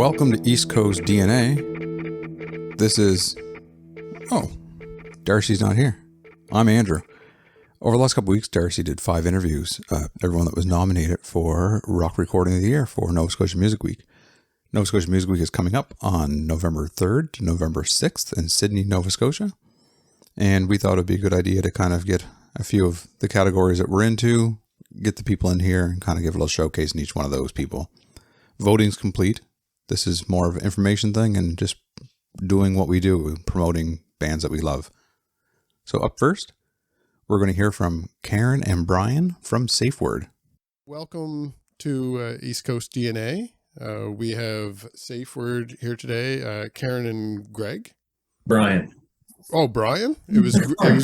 Welcome to East Coast DNA. This is... Oh, Darcy's not here. I'm Andrew. Over the last couple of weeks, Darcy did 5 interviews. Everyone that was nominated for Rock Recording of the Year for Nova Scotia Music Week. Nova Scotia Music Week is coming up on November 3rd to November 6th in Sydney, Nova Scotia. And we thought it would be a good idea to kind of get a few of the categories that we're into, get the people in here, and kind of give a little showcase in each one of those people. Voting's complete. This is more of an information thing and just doing what we do, promoting bands that we love. So up first, we're going to hear from Karen and Brian from Safeword. Welcome to East Coast DNA. We have Safeword here today. Karen and Greg. Brian. Oh, Brian? It was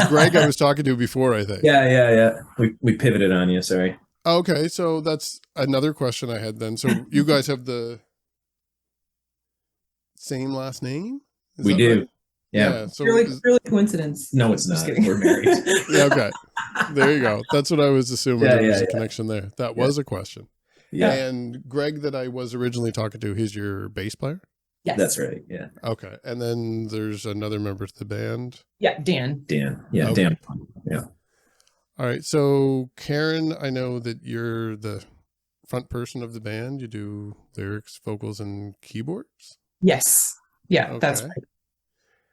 Greg I was talking to before, I think. Yeah. We pivoted on you, sorry. Okay, so that's another question I had then. So you guys have the same last name? We do. Right? Yeah. So really coincidence. No, it's not. We're married. Yeah, okay. There you go. That's what I was assuming. There was a connection there. That was a question. Yeah. And Greg that I was originally talking to, he's your bass player? Yes. That's right. Yeah. Okay. And then there's another member to the band. Yeah, Dan. Yeah, okay. Dan. Yeah. All right. So Karen, I know that you're the front person of the band. You do lyrics, vocals, and keyboards? Yes. Yeah, okay. That's right.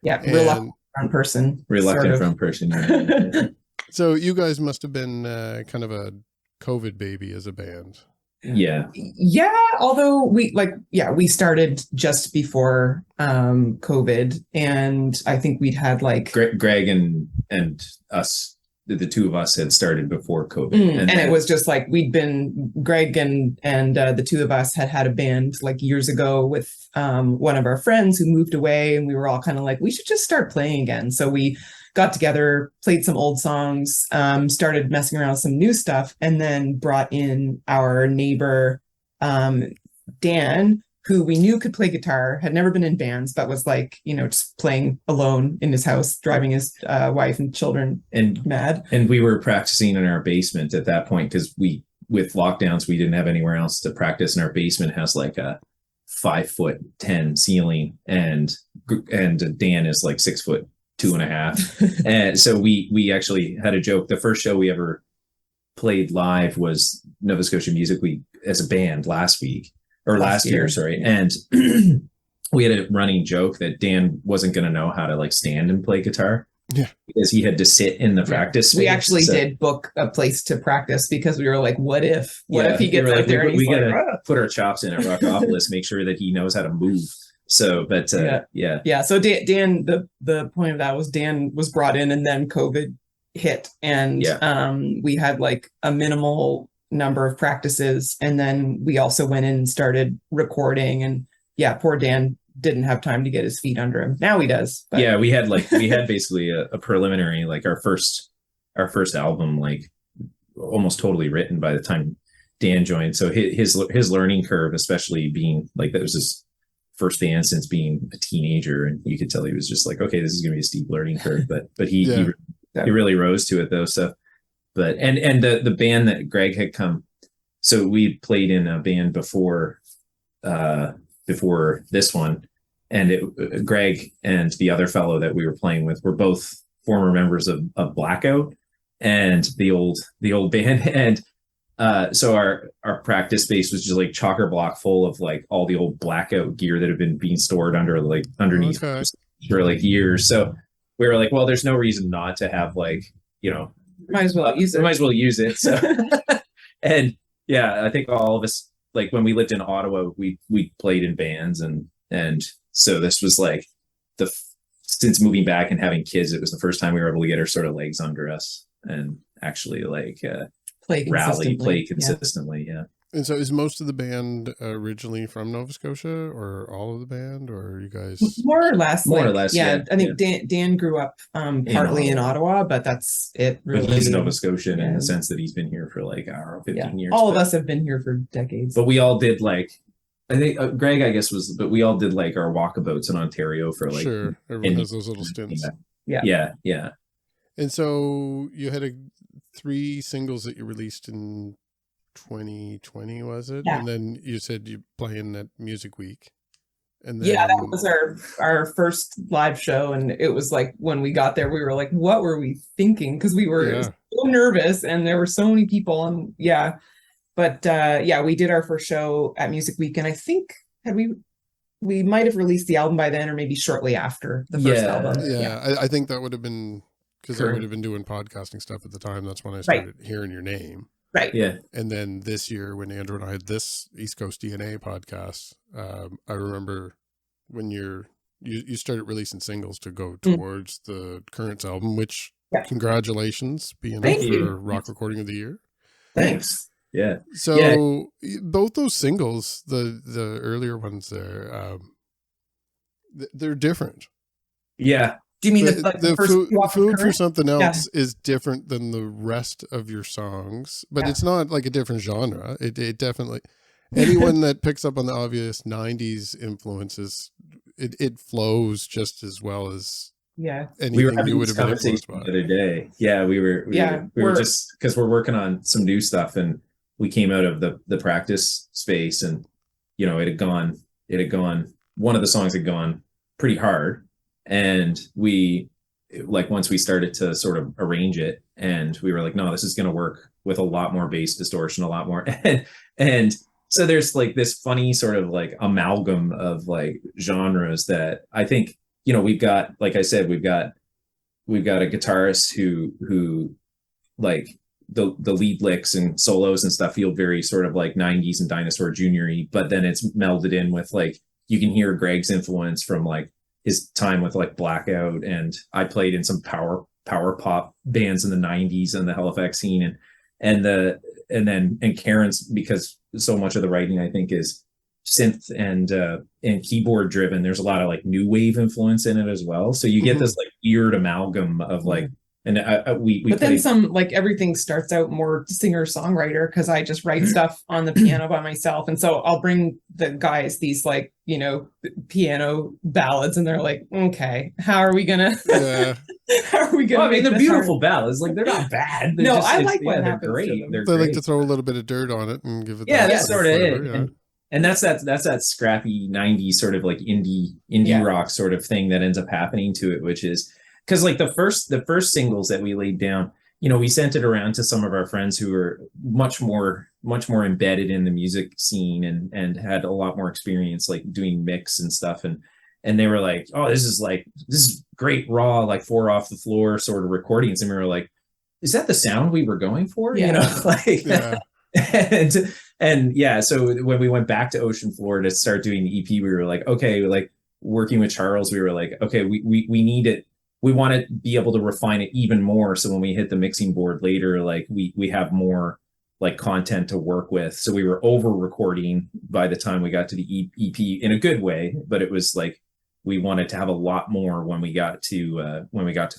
Yeah, and reluctant front person. Reluctant front person. Yeah. So you guys must have been kind of a COVID baby as a band. Yeah. Yeah, although we started just before COVID, and I think we'd had like Greg and us, the two of us had started before COVID. And it was just like Greg and the two of us had a band like years ago with one of our friends who moved away, and we were all kind of like, we should just start playing again. So we got together, played some old songs, started messing around with some new stuff, and then brought in our neighbor, Dan, who we knew could play guitar, had never been in bands, but was like, just playing alone in his house, driving his wife and children mad. And we were practicing in our basement at that point because with lockdowns, we didn't have anywhere else to practice. And our basement has like a 5'10" ceiling, and Dan is like 6'2.5". And so we actually had a joke. The first show we ever played live was Nova Scotia Music Week as a band last year, sorry. And we had a running joke that Dan wasn't going to know how to like stand and play guitar. Yeah. Because he had to sit in the practice space. We actually did book a place to practice because we were like, what if he gets out there and we gotta put our chops in at Rockopolis, make sure that he knows how to move. So, but yeah. So Dan, the point of that was Dan was brought in, and then COVID hit, and we had like a minimal number of practices, and then we also went in and started recording, and poor Dan didn't have time to get his feet under him. Now he does. But. Yeah, we had basically a preliminary, like our first album, like almost totally written by the time Dan joined. So his learning curve, especially being like, that was his first band since being a teenager, and you could tell he was just like, okay, this is gonna be a steep learning curve, but he really rose to it though. So but and the band that Greg had come, so we played in a band before this one, and Greg and the other fellow that we were playing with were both former members of Blackout and the old band. And so our practice space was just like chocker block full of like all the old Blackout gear that had been being stored underneath for like years. So we were like, well, there's no reason not to have like, might as well use it. So and I think all of us, like when we lived in Ottawa, we played in bands, and so this was like since moving back and having kids, it was the first time we were able to get our sort of legs under us and actually like play consistently. Yeah. And so is most of the band originally from Nova Scotia, or all of the band, or are you guys? More or less. Yeah. I think Dan grew up partly in Ottawa, but that's it really. But he's Nova Scotian in the sense that he's been here for like 15 years. All of us have been here for decades. But we all did like, I think Greg, I guess but we all did like our walkabouts in Ontario for like. Sure. Everyone has those little stints. Yeah. And so you had 3 singles that you released in 2020, was it? Yeah. And then you said you play in that Music Week. And then, yeah, that was our first live show, and it was like when we got there, we were like, "What were we thinking?" Because we were so nervous, and there were so many people, and yeah. But yeah, we did our first show at Music Week, and I think we might have released the album by then, or maybe shortly after the first album. Yeah, I think that would have been because I would have been doing podcasting stuff at the time. That's when I started hearing your name. Right. Yeah. And then this year, when Andrew and I had this East Coast DNA podcast, I remember when you started releasing singles to go towards the Currents album, which congratulations, being up for Rock Recording of the Year. Thanks. Yeah. So both those singles, the earlier ones there, they're different. Yeah. Do you mean the first Food for Something Else is different than the rest of your songs, but it's not like a different genre. It definitely, anyone that picks up on the obvious 90s influences, it flows just as well as anything you would have been influenced by. The other day. Yeah, we were just, because we're working on some new stuff, and we came out of the practice space, and you know, it had gone, one of the songs had gone pretty hard. And we, like, once we started to sort of arrange it, and we were like, no, this is going to work with a lot more bass distortion, a lot more. And so there's like this funny sort of like amalgam of like genres that I think, you know, we've got, like I said, we've got a guitarist who like the lead licks and solos and stuff feel very sort of like 90s and Dinosaur Jr.-y, but then it's melded in with like, you can hear Greg's influence from like his time with like Blackout, and I played in some power pop bands in the 90s and the Halifax scene, and Karen's, because so much of the writing I think is synth and keyboard driven. There's a lot of like new wave influence in it as well, so you get this like weird amalgam of like, and we but then some, like, everything starts out more singer-songwriter, because I just write stuff on the piano by myself, and so I'll bring the guys these, like, you know, piano ballads, and they're like, okay, how are we gonna how are we gonna I mean, they're beautiful ballads, like, they're not bad. They're I like what they're happens great. to them. They're They great. like to throw a little bit of dirt on it and give it that's sort of it. Yeah. And that's that scrappy 90s sort of like indie rock sort of thing that ends up happening to it, which is because like the first singles that we laid down, you know, we sent it around to some of our friends who were much more embedded in the music scene and had a lot more experience like doing mix and stuff, and they were like, oh, this is great raw, like 4 off the floor sort of recordings, and we were like, is that the sound we were going for? You know, like and yeah, so when we went back to Ocean Floor to start doing the EP, we were like, okay, like working with Charles, we were like, okay, we need it. We want to be able to refine it even more, so when we hit the mixing board later, like we have more like content to work with. So we were over recording by the time we got to the EP in a good way, but it was like we wanted to have a lot more when we got to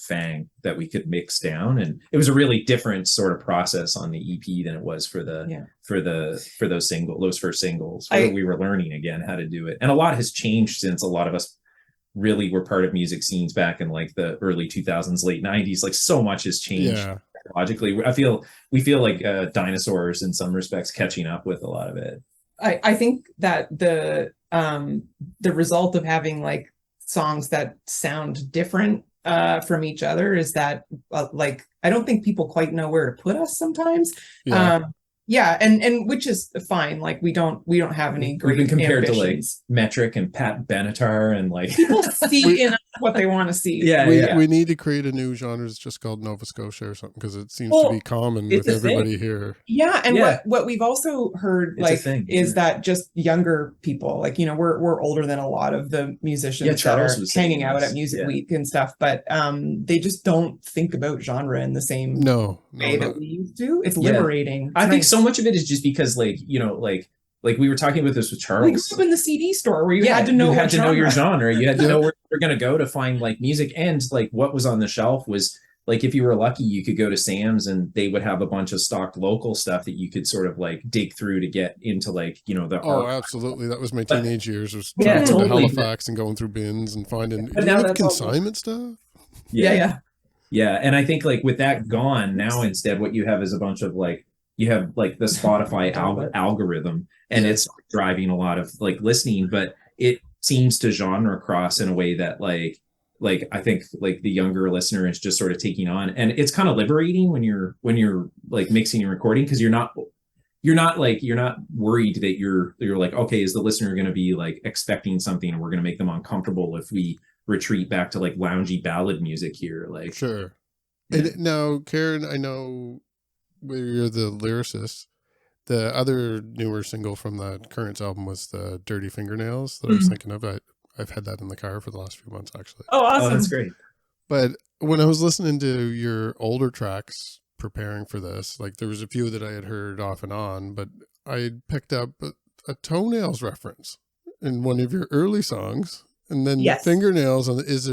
Fang that we could mix down, and it was a really different sort of process on the EP than it was for those first singles. We were learning again how to do it, and a lot has changed since a lot of us really were part of music scenes back in like the early 2000s, late 90s. Like, so much has changed technologically. We feel like dinosaurs in some respects, catching up with a lot of it. I think that the result of having like songs that sound different from each other is that like, I don't think people quite know where to put us sometimes. And which is fine. Like, we don't have any great We've been compared ambitions. to like Metric and Pat Benatar, and like people see in us what they want to see. We need to create a new genre that's just called Nova Scotia or something, because it seems to be common with everybody here. Yeah, and what we've also heard is that just younger people, like, you know, we're older than a lot of the musicians that are hanging out at Music Week and stuff, but they just don't think about genre in the same way that we used to. It's liberating. I think so much of it is just because, like, you know, like we were talking about this with Charles. We grew up in the CD store where you had to know your genre. You had to know where you're going to go to find like music, and like what was on the shelf was like, if you were lucky, you could go to Sam's and they would have a bunch of stock local stuff that you could sort of like dig through to get into, like, you know, the art. Absolutely. That was my teenage years, was going to Halifax and going through bins and finding consignment stuff. Yeah. And I think like with that gone now, instead what you have is a bunch of like, you have like the Spotify algorithm, and it's driving a lot of like listening, but seems to genre cross in a way that like I think like the younger listener is just sort of taking on, and it's kind of liberating when you're like mixing and recording, because you're not worried that you're like, okay, is the listener going to be like expecting something and we're going to make them uncomfortable if we retreat back to like loungy ballad music here, like. Sure. Yeah. And now, Karen, I know you're the lyricist. The other newer single from the Currents album was the Dirty Fingernails that I was thinking of. I've had that in the car for the last few months, actually. Oh, awesome. Oh, that's great. But when I was listening to your older tracks preparing for this, like there was a few that I had heard off and on, but I picked up a toenails reference in one of your early songs. And then Yes. fingernails. Is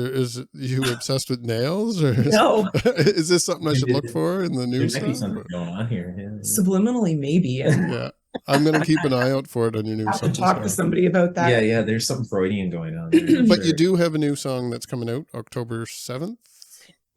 you obsessed with nails, or No. is this something I should look for in the new There might be stuff? something going on here. Yeah. Subliminally, maybe. And Yeah, I'm gonna keep an eye out for it on your new have to song. talk to somebody about that. Yeah, there's something Freudian going on there. I'm But sure. you do have a new song that's coming out October 7th.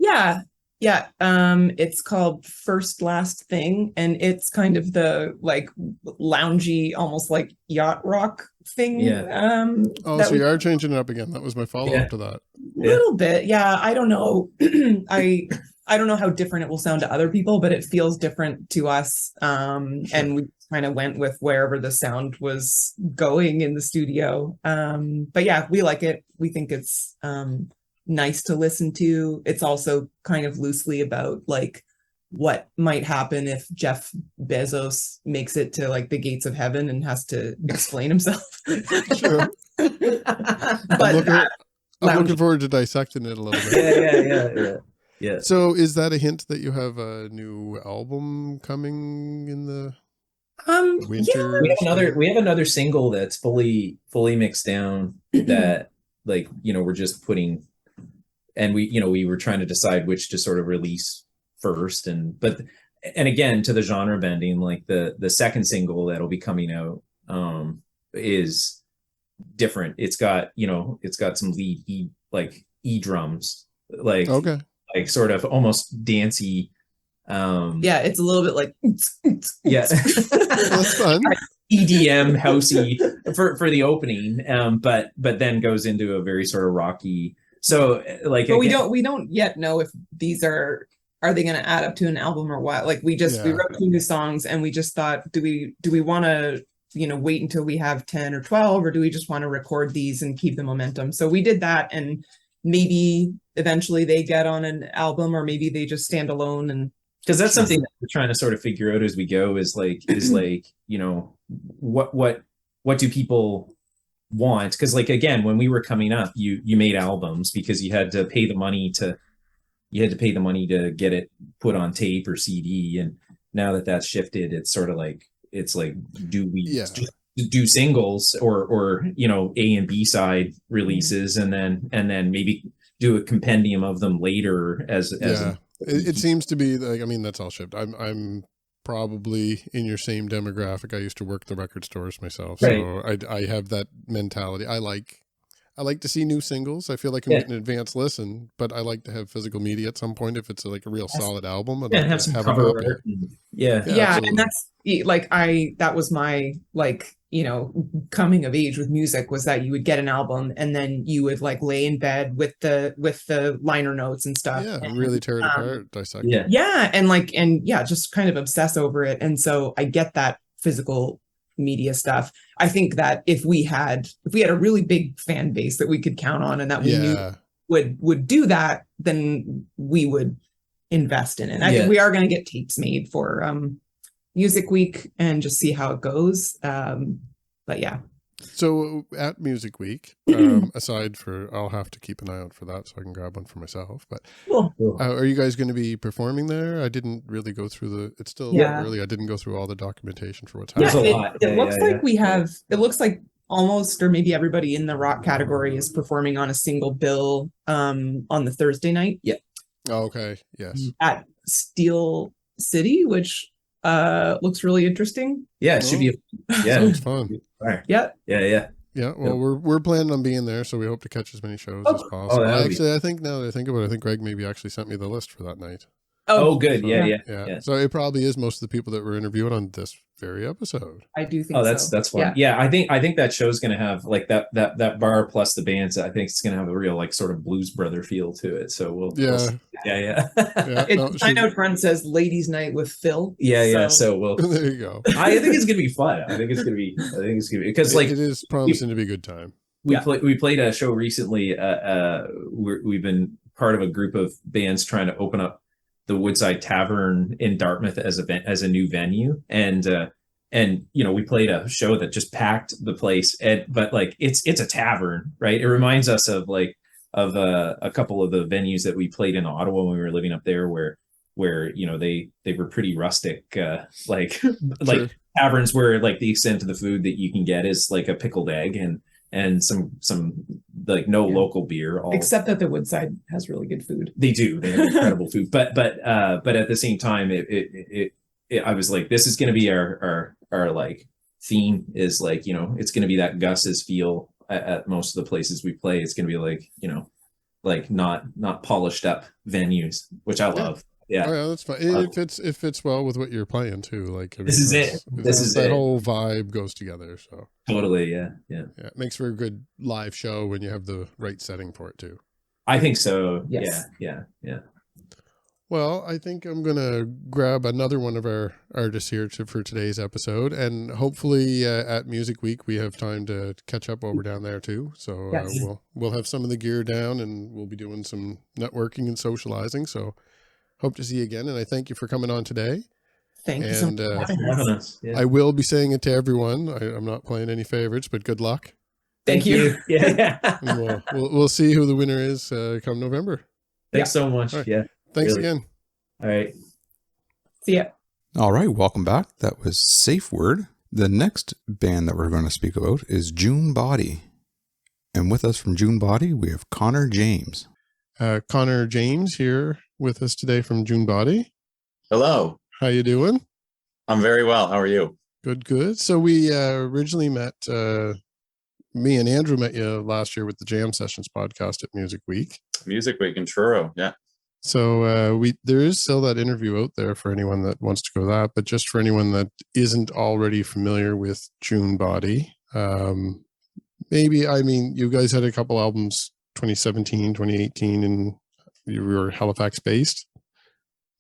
Yeah. It's called First Last Thing, and it's kind of the like loungy, almost like yacht rock thing. Yeah. Oh, that so we- you are changing it up again. That was my follow-up Yeah. to that. little bit. Yeah. I don't know. I don't know how different it will sound to other people, but it feels different to us. And we kind of went with wherever the sound was going in the studio. But yeah, we like it. We think it's nice to listen to. It's also kind of loosely about like what might happen if Jeff Bezos makes it to like the gates of heaven and has to explain himself. Sure. But I'm looking forward to dissecting it a little bit. Yeah. So is that a hint that you have a new album coming in the winter? We have another single that's fully mixed down that like, we're just putting, and we were trying to decide which to sort of release first, and again, to the genre bending, like the second single that'll be coming out is different. It's got some lead E drums, like Okay. like sort of almost dancey. yeah, it's a little bit like Yeah. That's fun. EDM housey for the opening, but then goes into a very sort of rocky. So like, but we don't yet know if these are they going to add up to an album or what. Like we wrote 2 new songs, and we just thought, do we want to wait until we have 10 or 12, or do we just want to record these and keep the momentum? So we did that, and maybe eventually they get on an album, or maybe they just stand alone. And because that's something that we're trying to sort of figure out as we go, is what do people want? Because like, again, when we were coming up, you made albums because you had to pay the money to get it put on tape or CD, and now that that's shifted, it's sort of like, do we just do singles or A and B side releases, and then maybe do a compendium of them later It seems to be like, I mean, that's all shipped. I'm probably in your same demographic. I used to work the record stores myself, so I have that mentality. I like to see new singles. I feel like I'm getting an advanced listen, but I like to have physical media at some point if it's like a real solid album. I'd like have to some have cover a copy. art. yeah, absolutely. and that's like that was my coming of age with music, was that you would get an album and then you would like lay in bed with the liner notes and stuff. Yeah, and, really tear it apart, dissect it. just kind of obsess over it. And so I get that physical media stuff. I think that if we had a really big fan base that we could count on, and that we knew would do that, then we would invest in it. I think we are going to get tapes made for Music Week and just see how it goes. But yeah. So at Music Week, aside for, I'll have to keep an eye out for that so I can grab one for myself. But Cool. are you guys going to be performing there? I didn't really go through it's still early. I didn't go through all the documentation for what's happening. It looks like we have, it looks like almost, or maybe everybody in the rock category is performing on a single bill on the Thursday night. Yeah. Oh, okay. Yes. At Steel City, which looks really interesting. Yeah, it should be. Sounds fun. Yeah. Yeah, well, we're planning on being there, so we hope to catch as many shows as possible. I think now that I think about it, I think Greg maybe actually sent me the list for that night. Oh, good. So, Yeah. yeah. So it probably is most of the people that we're interviewing on this very episode. I do think Oh, so. that's fun. Yeah, I think that show's gonna have like that bar plus the bands. I think it's gonna have a real like sort of Blues Brother feel to it. So we'll Yeah, It sign out front says "Ladies' Night with Phil." yeah. So we'll. there you go. I think it's gonna be fun. I think it's gonna be because like it is promising to be a good time. We played a show recently. We've been part of a group of bands trying to open up the Woodside Tavern in Dartmouth as a new venue, and we played a show that just packed the place. But like it's a tavern, right? It reminds us of a couple of the venues that we played in Ottawa when we were living up there, where they were pretty rustic, like taverns where like the extent of the food that you can get is like a pickled egg and some like local beer. Except that the Woodside has really good food. They do. They have incredible food. But at the same time, I was like, this is going to be our like theme is like, it's going to be that Gus's feel at most of the places we play. It's going to be like, like not polished up venues, which I love. Yeah. Oh, yeah, that's fine. It fits well with what you're playing too. Like this is it. That whole vibe goes together. So totally, yeah. It makes for a good live show when you have the right setting for it too. I think so. Yes. Yeah. Well, I think I'm gonna grab another one of our artists here for today's episode, and hopefully at Music Week we have time to catch up over down there too. So Yes. We'll have some of the gear down, and we'll be doing some networking and socializing. So. Hope to see you again, and I thank you for coming on today. Thank you so much for having us. Yeah. I will be saying it to everyone. I'm not playing any favorites, but good luck. Thank you. Yeah. We'll see who the winner is come November. Thanks so much. Right. Yeah. Thanks really. again. All right. See ya. All right, welcome back. That was Safeword. The next band that we're going to speak about is June Body. And with us from June Body, we have Connor James. Connor James here with us today from June Body. Hello. How you doing? I'm very well. How are you? Good. So we originally met, me and Andrew met you last year with the Jam Sessions podcast at Music Week. Music Week in Truro, yeah. So there is still that interview out there for anyone that wants to go that, but just for anyone that isn't already familiar with June Body, you guys had a couple albums 2017, 2018, and you were Halifax based.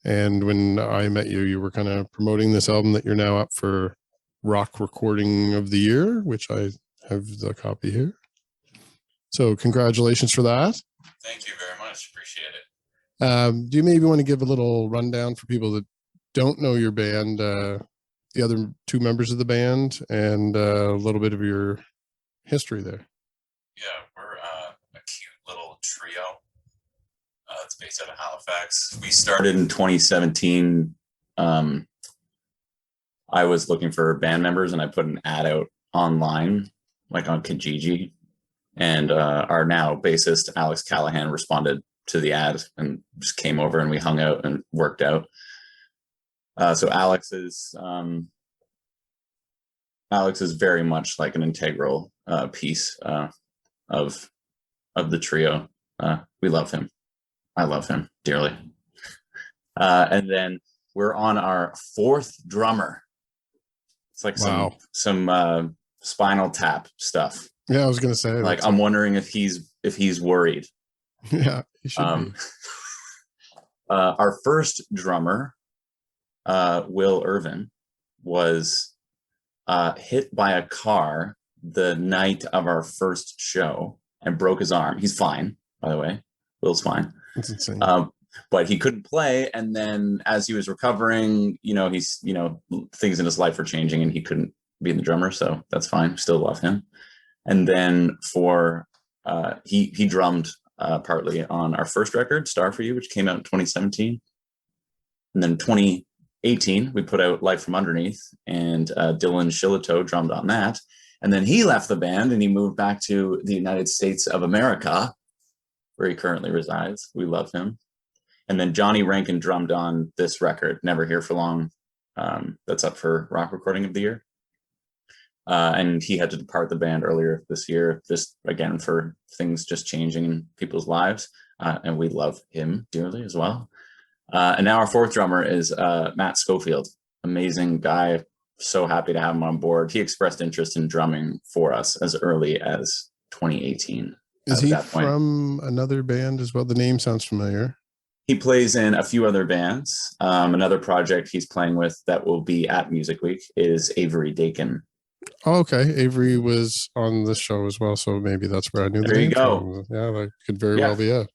And when I met you, you were kind of promoting this album that you're now up for Rock Recording of the Year, which I have the copy here. So congratulations for that. Thank you very much. Appreciate it. Do you maybe want to give a little rundown for people that don't know your band, the other two members of the band, and a little bit of your history there? Yeah, we're a cute little trio. It's based out of Halifax. We started in 2017. I was looking for band members, and I put an ad out online, like on Kijiji. And our now bassist, Alex Callahan, responded to the ad and just came over, and we hung out and worked out. So Alex is very much like an integral piece of the trio. We love him. I love him dearly. And then we're on our fourth drummer. It's like some Spinal Tap stuff. Yeah, I was gonna say. Like, I'm wondering if he's worried. Yeah, he should be. Our first drummer, Will Irvin, was hit by a car the night of our first show and broke his arm. He's fine, by the way. Will's fine. That's insane. But he couldn't play, and then as he was recovering, things in his life were changing, and he couldn't be the drummer, so that's fine. Still love him. And then he drummed partly on our first record, Star For You, which came out in 2017. And then 2018, we put out Life From Underneath, and Dylan Shillito drummed on that. And then he left the band and he moved back to the United States of America, where he currently resides. We love him. And then Johnny Rankin drummed on this record, Never Here For Long, that's up for Rock Recording of the Year. And he had to depart the band earlier this year, just again for things just changing in people's lives. And we love him dearly as well. And now our fourth drummer is Matt Schofield. Amazing guy. So happy to have him on board. He expressed interest in drumming for us as early as 2018. Is he from another band as well? The name sounds familiar. He plays in a few other bands. Another project he's playing with that will be at Music Week is Avery Dakin. Oh, okay. Avery was on the show as well, so maybe that's where I knew the name from. Yeah, that could very well be it.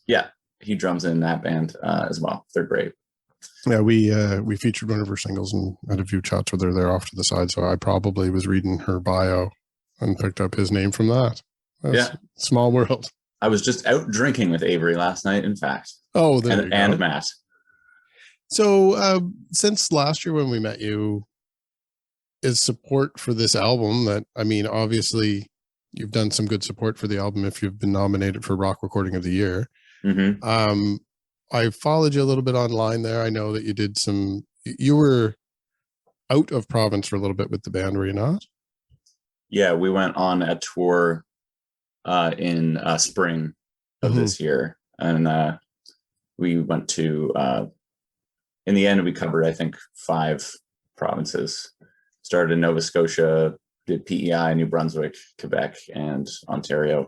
Yeah, he drums in that band as well. They're great. Yeah, we featured one of her singles and had a few chats with her there off to the side, so I probably was reading her bio and picked up his name from that. That's small world. I was just out drinking with Avery last night, in fact. Oh, there you go. And Matt. So since last year when we met you, is support for this album that, I mean, obviously you've done some good support for the album if you've been nominated for Rock Recording of the Year. Mm-hmm. I followed you a little bit online there. I know that you were out of province for a little bit with the band, were you not? Yeah, we went on a tour in spring of this year. And we went to, in the end, we covered, I think, 5 provinces. Started in Nova Scotia, did PEI, New Brunswick, Quebec, and Ontario.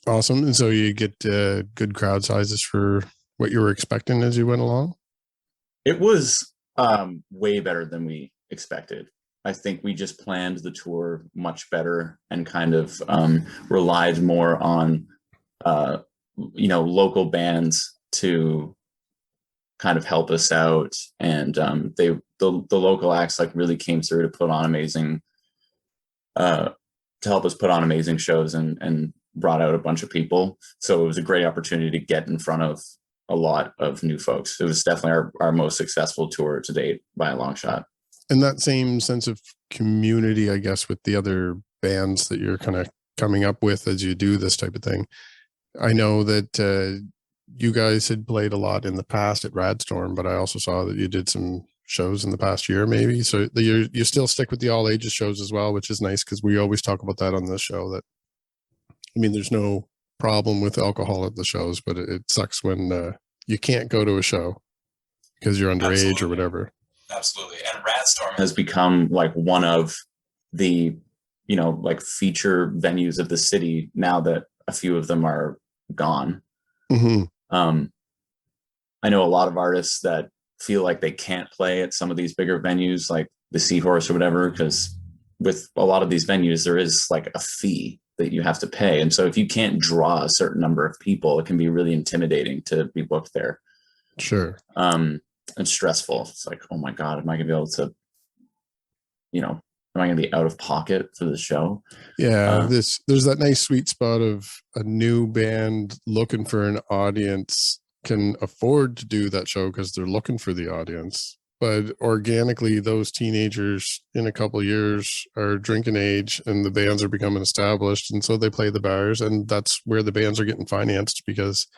Awesome. And so you get good crowd sizes for what you were expecting as you went along? It was way better than we expected. I think we just planned the tour much better and kind of relied more on, local bands to kind of help us out. And the local acts like really came through to put on to help us put on amazing shows and brought out a bunch of people. So it was a great opportunity to get in front of a lot of new folks. It was definitely our most successful tour to date by a long shot. And that same sense of community, I guess, with the other bands that you're kind of coming up with as you do this type of thing. I know that you guys had played a lot in the past at Radstorm, but I also saw that you did some shows in the past year, maybe. So you still stick with the all ages shows as well, which is nice because we always talk about that on this show. That, I mean, there's no problem with alcohol at the shows, but it sucks when you can't go to a show because you're underage or whatever. Absolutely. And Radstorm has become like one of the, feature venues of the city now that a few of them are gone. Mm-hmm. I know a lot of artists that feel like they can't play at some of these bigger venues like the Seahorse or whatever, because with a lot of these venues, there is like a fee that you have to pay. And so if you can't draw a certain number of people, it can be really intimidating to be booked there. Sure. And stressful. It's like, oh my God, am I going to be able to, am I going to be out of pocket for the show? Yeah. There's that nice sweet spot of a new band looking for an audience can afford to do that show because they're looking for the audience. But organically, those teenagers in a couple of years are drinking age and the bands are becoming established. And so they play the bars, and that's where the bands are getting financed because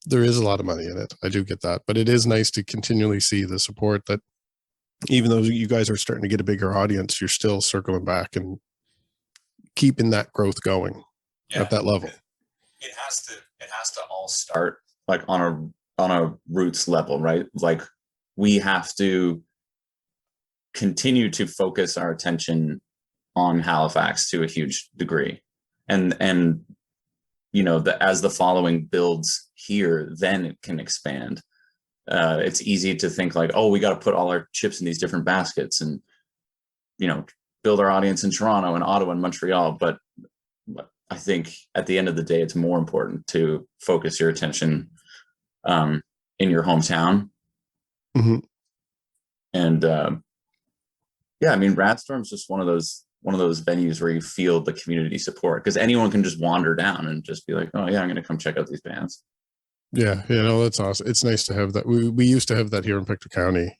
there is a lot of money in it. I do get that. But it is nice to continually see the support that even though you guys are starting to get a bigger audience, you're still circling back and keeping that growth going at that level. It has to all start like on a roots level, right? Like we have to continue to focus our attention on Halifax to a huge degree. And as the following builds here, then it can expand. It's easy to think like, oh, we got to put all our chips in these different baskets and, build our audience in Toronto and Ottawa and Montreal. But I think at the end of the day, it's more important to focus your attention in your hometown. Mm-hmm. And Radstorm is just one of those venues where you feel the community support because anyone can just wander down and just be like, oh yeah, I'm going to come check out these bands. Yeah, that's awesome. It's nice to have that. We used to have that here in Pictou County,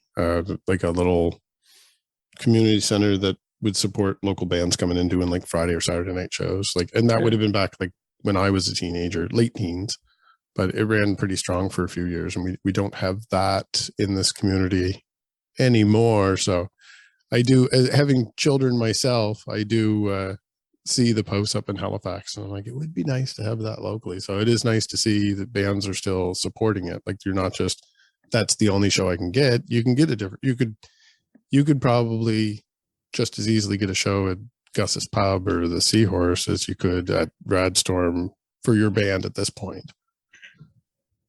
like a little community center that would support local bands coming in doing like Friday or Saturday night shows. And that would have been back like when I was a teenager, late teens, but it ran pretty strong for a few years, and we don't have that in this community anymore. So I do, having children myself, I do see the posts up in Halifax, and I'm like, it would be nice to have that locally. So it is nice to see that bands are still supporting it. Like, you're not just, that's the only show I can get. You can get a different, you could probably just as easily get a show at Gus's Pub or the Seahorse as you could at Radstorm for your band at this point.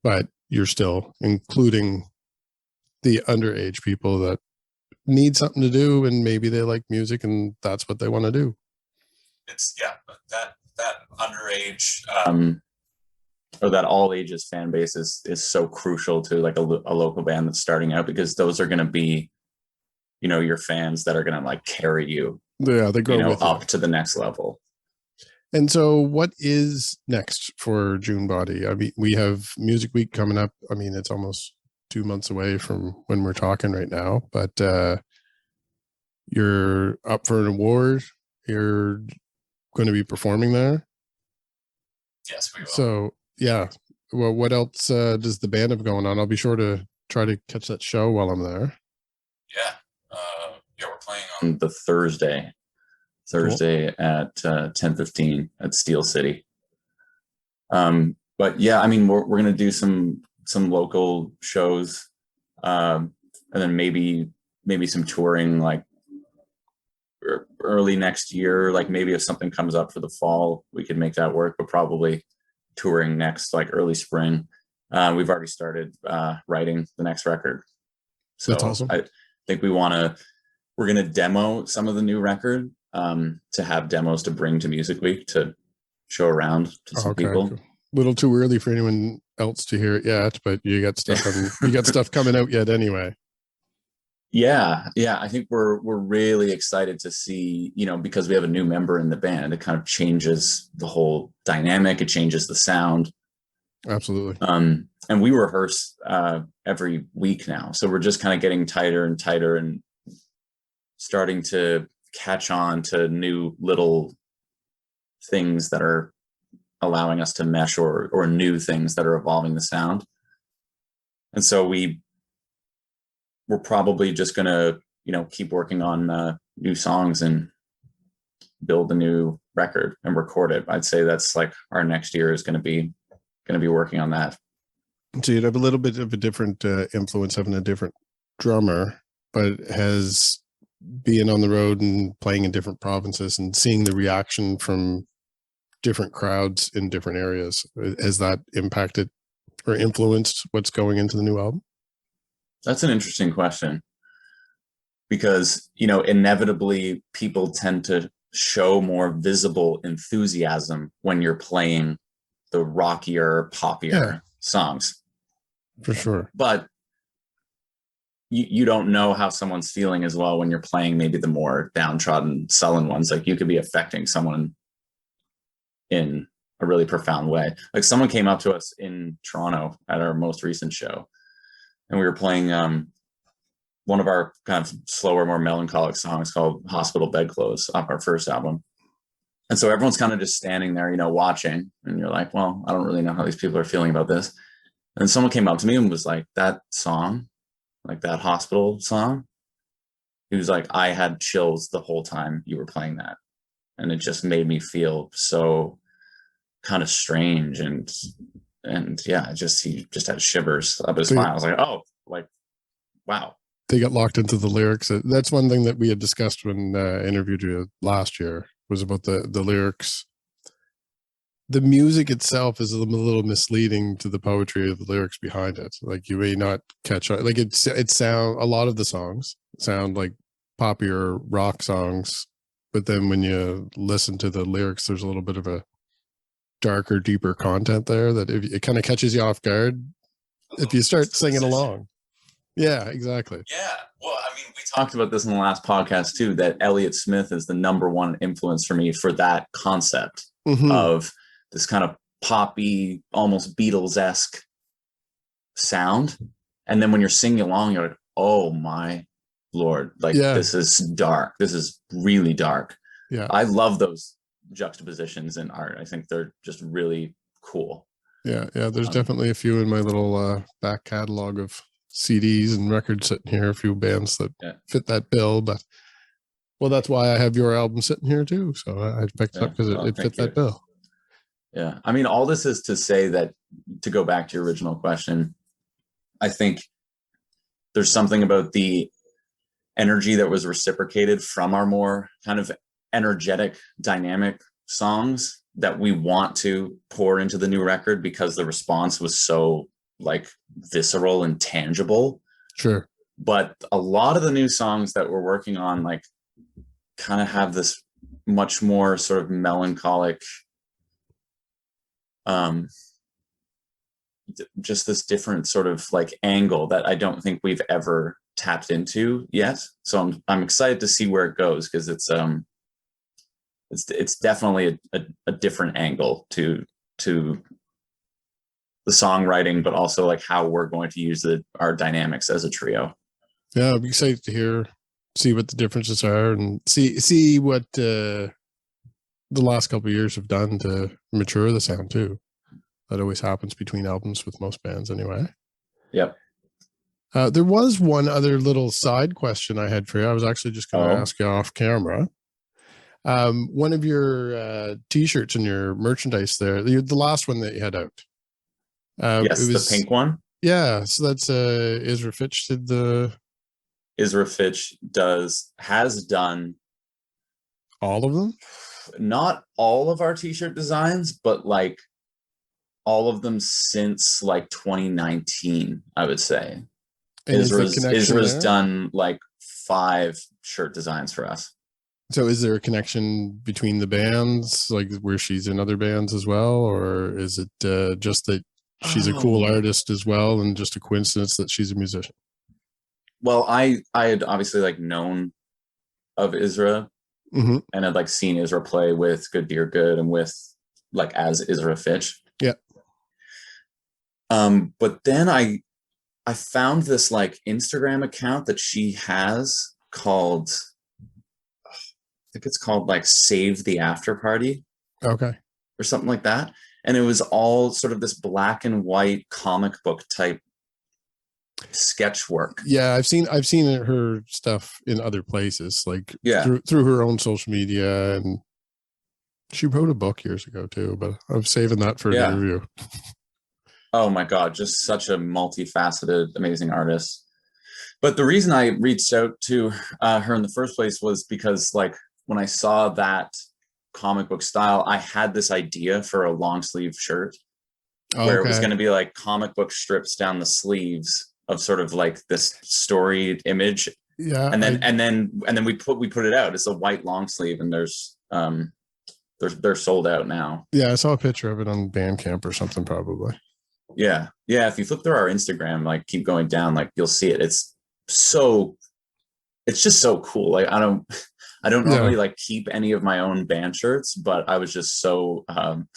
But you're still including the underage people that need something to do, and maybe they like music and that's what they want to do. It's that underage or that all ages fan base is so crucial to like a local band that's starting out, because those are going to be, you know, your fans that are going to like carry you, Yeah, they go, you know, with up you. to the next level. And so what is next for June Body? I mean, we have Music Week coming up. I mean, it's almost 2 months away from when we're talking right now, but you're up for an award. You're going to be performing there. Yes, we will. So yeah. Well, what else does the band have going on? I'll be sure to try to catch that show while I'm there. Yeah. We're playing on the Thursday at 10:15 at Steel City. But yeah, I mean, we're going to do some local shows, and then maybe some touring like early next year. Like, maybe if something comes up for the fall, we could make that work, but probably touring next, like early spring. We've already started writing the next record. So That's awesome. I think we're going to demo some of the new record, to have demos to bring to Music Week to show around to some people. Cool. Little too early for anyone else to hear it yet, but you got stuff coming out yet anyway. Yeah. I think we're really excited to see, you know, because we have a new member in the band, it kind of changes the whole dynamic. It changes the sound. Absolutely. And we rehearse every week now, so we're just kind of getting tighter and tighter and starting to catch on to new little things that are allowing us to mesh, or new things that are evolving the sound. And so we're probably just going to, you know, keep working on new songs and build a new record and record it. I'd say that's like our next year is going to be working on that. So you'd have a little bit of a different influence having a different drummer, but has being on the road and playing in different provinces and seeing the reaction from different crowds in different areas, has that impacted or influenced what's going into the new album? That's an interesting question, because, you know, inevitably people tend to show more visible enthusiasm when you're playing the rockier, poppier songs. For sure. But you don't know how someone's feeling as well when you're playing maybe the more downtrodden, sullen ones. Like, you could be affecting someone in a really profound way. Like, someone came up to us in Toronto at our most recent show, and we were playing one of our kind of slower, more melancholic songs called Hospital Bedclothes off our first album. And so everyone's kind of just standing there, you know, watching, and you're like, well, I don't really know how these people are feeling about this. And someone came up to me and was like, that song, like that hospital song, he was like, I had chills the whole time you were playing that. And it just made me feel so kind of strange. And yeah, he just had shivers up his spine. I was like, oh, like, wow. They got locked into the lyrics. That's one thing that we had discussed when interviewed you last year, was about the lyrics. The music itself is a little misleading to the poetry of the lyrics behind it. Like, you may not catch on. Like, it sound, a lot of the songs sound like poppier rock songs, but then when you listen to the lyrics, there's a little bit of a darker, deeper content there that it kind of catches you off guard if you start singing along. Yeah, exactly. Yeah. Well, I mean, we talked about this in the last podcast too, that Elliott Smith is the #1 influence for me for that concept of this kind of poppy, almost Beatles-esque sound. And then when you're singing along, you're like, oh my Lord, like, this is dark. This is really dark. Yeah. I love those juxtapositions in art. I think they're just really cool. Yeah. There's definitely a few in my little back catalog of CDs and records sitting here, a few bands that fit that bill. But Well, that's why I have your album sitting here too. So I picked it up because it fit that bill. Yeah. I mean, all this is to say that, to go back to your original question, I think there's something about the energy that was reciprocated from our more kind of energetic, dynamic songs that we want to pour into the new record, because the response was so like visceral and tangible. Sure. But a lot of the new songs that we're working on, like, kind of have this much more sort of melancholic, just this different sort of like angle that I don't think we've ever tapped into yet. So I'm excited to see where it goes, because it's definitely a different angle to the songwriting, but also like how we're going to use our dynamics as a trio. Yeah, I'm excited to see what the differences are, and see what the last couple of years have done to mature the sound too. That always happens between albums with most bands anyway. Yep. There was one other little side question I had for you. I was actually just going to ask you off camera. One of your t-shirts and your merchandise there, the last one that you had out. Yes, it was the pink one. Yeah, so that's Isra Fitch did the... Isra Fitch has done all of them? Not all of our t-shirt designs, but like all of them since like 2019, I would say. Isra's done like 5 shirt designs for us. So is there a connection between the bands, like where she's in other bands as well? Or is it just that she's a cool artist as well, and just a coincidence that she's a musician? Well, I had obviously like known of Isra, and had like seen Isra play with Good Dear Good and with like as Isra Fitch. Yeah. But then I found this like Instagram account that she has called, I think it's called like Save the After Party. Okay. Or something like that. And it was all sort of this black and white comic book type sketch work. Yeah, I've seen her stuff in other places, like through her own social media, and she wrote a book years ago too, but I'm saving that for an interview. Oh my God, just such a multifaceted, amazing artist. But the reason I reached out to her in the first place was because like when I saw that comic book style, I had this idea for a long sleeve shirt where it was going to be like comic book strips down the sleeves of sort of like this storied image. Yeah. And then we put it out. It's a white long sleeve, and they're sold out now. Yeah, I saw a picture of it on Bandcamp or something probably. Yeah. If you flip through our Instagram, like keep going down, like you'll see it. It's just so cool. Like I don't normally like keep any of my own band shirts, but I was just so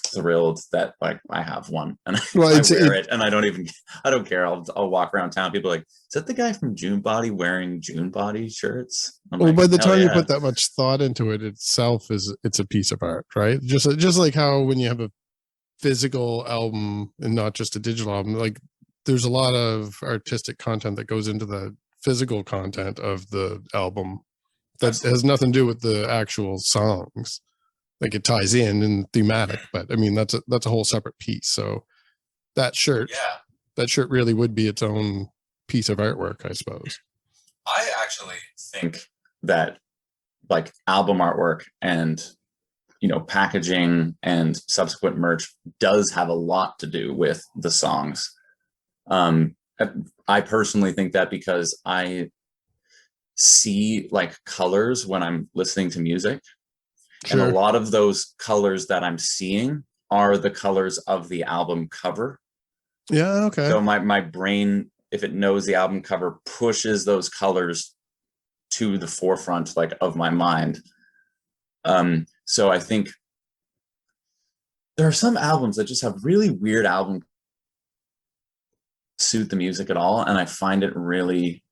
thrilled that like I have one, and I wear it, and I don't care. I'll walk around town. People are like, is that the guy from June Body wearing June Body shirts? By the time you put that much thought into it itself, it's a piece of art, right? Just like how when you have a physical album and not just a digital album, like there's a lot of artistic content that goes into the physical content of the album that has nothing to do with the actual songs. Like it ties in and thematic, but I mean that's a whole separate piece. So that shirt really would be its own piece of artwork, I suppose. I actually think that like album artwork and packaging and subsequent merch does have a lot to do with the songs. I personally think that because I see like colors when I'm listening to music, and a lot of those colors that I'm seeing are the colors of the album cover. Yeah. Okay. So my brain, if it knows the album cover, pushes those colors to the forefront like of my mind. So I think there are some albums that just have really weird album suit the music at all, and I find it really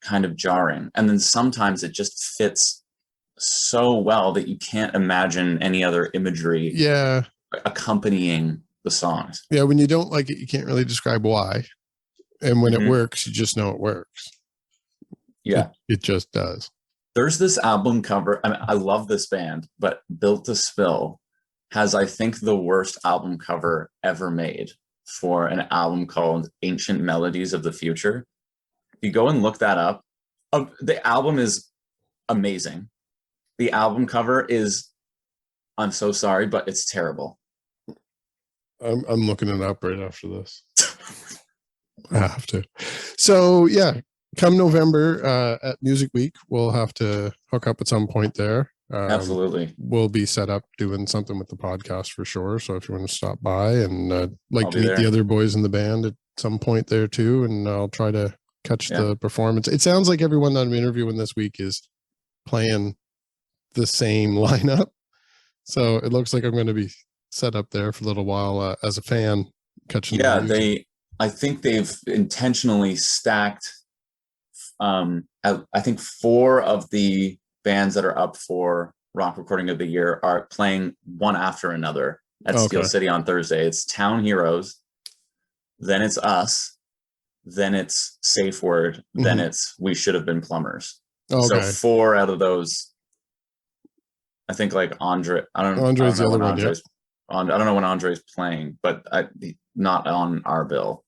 kind of jarring. And then sometimes it just fits so well that you can't imagine any other imagery accompanying the songs. Yeah, when you don't like it, you can't really describe why. And when it works, you just know it works. Yeah. It just does. There's this album cover. I mean, I love this band, but Built to Spill has, I think, the worst album cover ever made for an album called Ancient Melodies of the Future. If you go and look that up, the album is amazing. The album cover is, I'm so sorry, but it's terrible. I'm looking it up right after this. I have to. So yeah, come November at Music Week, we'll have to hook up at some point there. Absolutely. We'll be set up doing something with the podcast for sure. So if you want to stop by and like I'll to be meet there. the other boys in the band at some point there too, and I'll try to catch the performance. It sounds like everyone that I'm interviewing this week is playing the same lineup. So it looks like I'm going to be set up there for a little while as a fan catching. Yeah, I think they've intentionally stacked. I think 4 of the bands that are up for Rock Recording of the Year are playing one after another at Steel City on Thursday. It's Town Heroes, then it's us, then it's Safeword, then it's We Should Have Been Plumbers. So 4 out of those, I think, like Andre. I don't know when Andre's on. I don't know when Andre's playing, but not on our bill.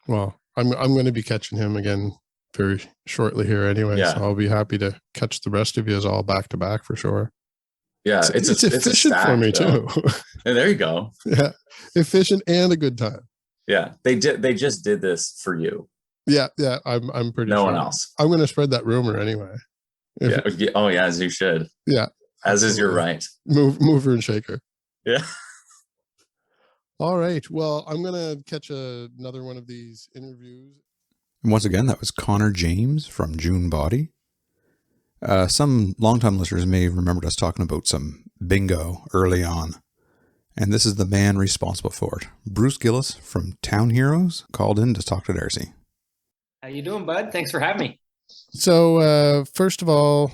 Well, I'm going to be catching him again very shortly here anyway. Yeah. So I'll be happy to catch the rest of you as all back to back for sure. Yeah, it's efficient for me too. Yeah, there you go. Yeah, efficient and a good time. Yeah, they just did this for you. Yeah, I'm pretty. No sure. one else. I'm going to spread that rumor anyway. Oh yeah, as you should. Yeah, as is your right. Mover and shaker. Yeah. All right. Well, I'm going to catch another one of these interviews. And once again, that was Connor James from June Body. Some longtime listeners may have remembered us talking about some bingo early on. And this is the man responsible for it. Bruce Gillis from Town Heroes called in to talk to Darcy. How you doing, bud? Thanks for having me. So, first of all,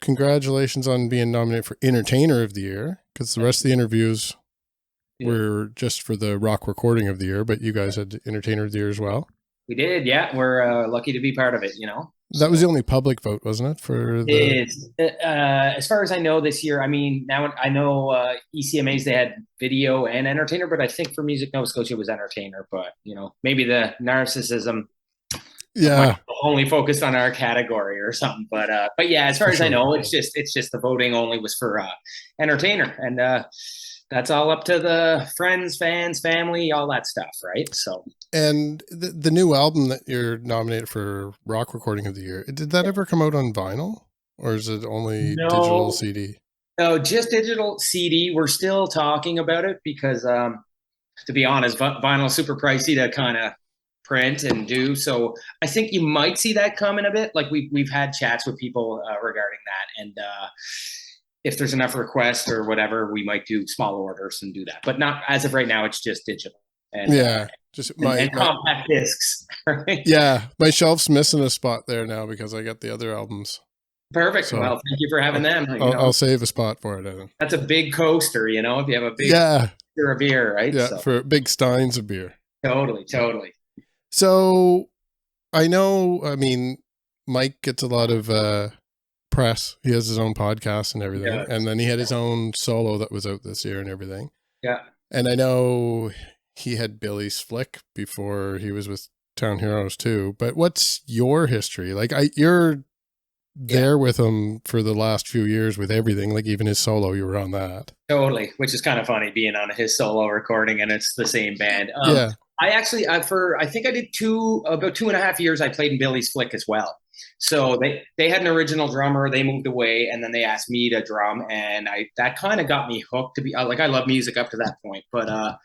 congratulations on being nominated for Entertainer of the Year, because the rest of the interviews were just for the Rock Recording of the Year, but you guys had Entertainer of the Year as well. We did, yeah. We're lucky to be part of it, you know. That was the only public vote, wasn't it? For the... As far as I know this year, I mean, now I know ECMAs, they had video and Entertainer, but I think for Music Nova Scotia was Entertainer, but, you know, maybe the narcissism only focused on our category or something, but yeah, as far as I know, it's just the voting only was for Entertainer, and that's all up to the friends, fans, family, all that stuff, right? So, and the new album that you're nominated for Rock Recording of the Year, did that ever come out on vinyl, or is it only digital CD? No, just digital CD. We're still talking about it because, to be honest, vinyl is super pricey to kind of print and do. So I think you might see that come in a bit. Like we've had chats with people regarding that, and if there's enough requests or whatever, we might do small orders and do that. But not as of right now. It's just digital. And, just my compact discs. Right? Yeah, my shelf's missing a spot there now because I got the other albums. Perfect. So, well, thank you for having them. I'll save a spot for it. Evan. That's a big coaster, you know. If you have a big coaster of beer, right? Yeah, for big steins of beer. Totally. So I know. I mean, Mike gets a lot of press. He has his own podcast and everything, and then he had his own solo that was out this year and everything. Yeah, and I know he had Billy's Flick before he was with Town Heroes too. But what's your history? Like, you're there with him for the last few years with everything. Like even his solo, you were on that. Totally, which is kind of funny being on his solo recording and it's the same band. I actually, I think I did about 2.5 years. I played in Billy's Flick as well. So they had an original drummer. They moved away, and then they asked me to drum, and that kind of got me hooked. To be like, I love music up to that point, but I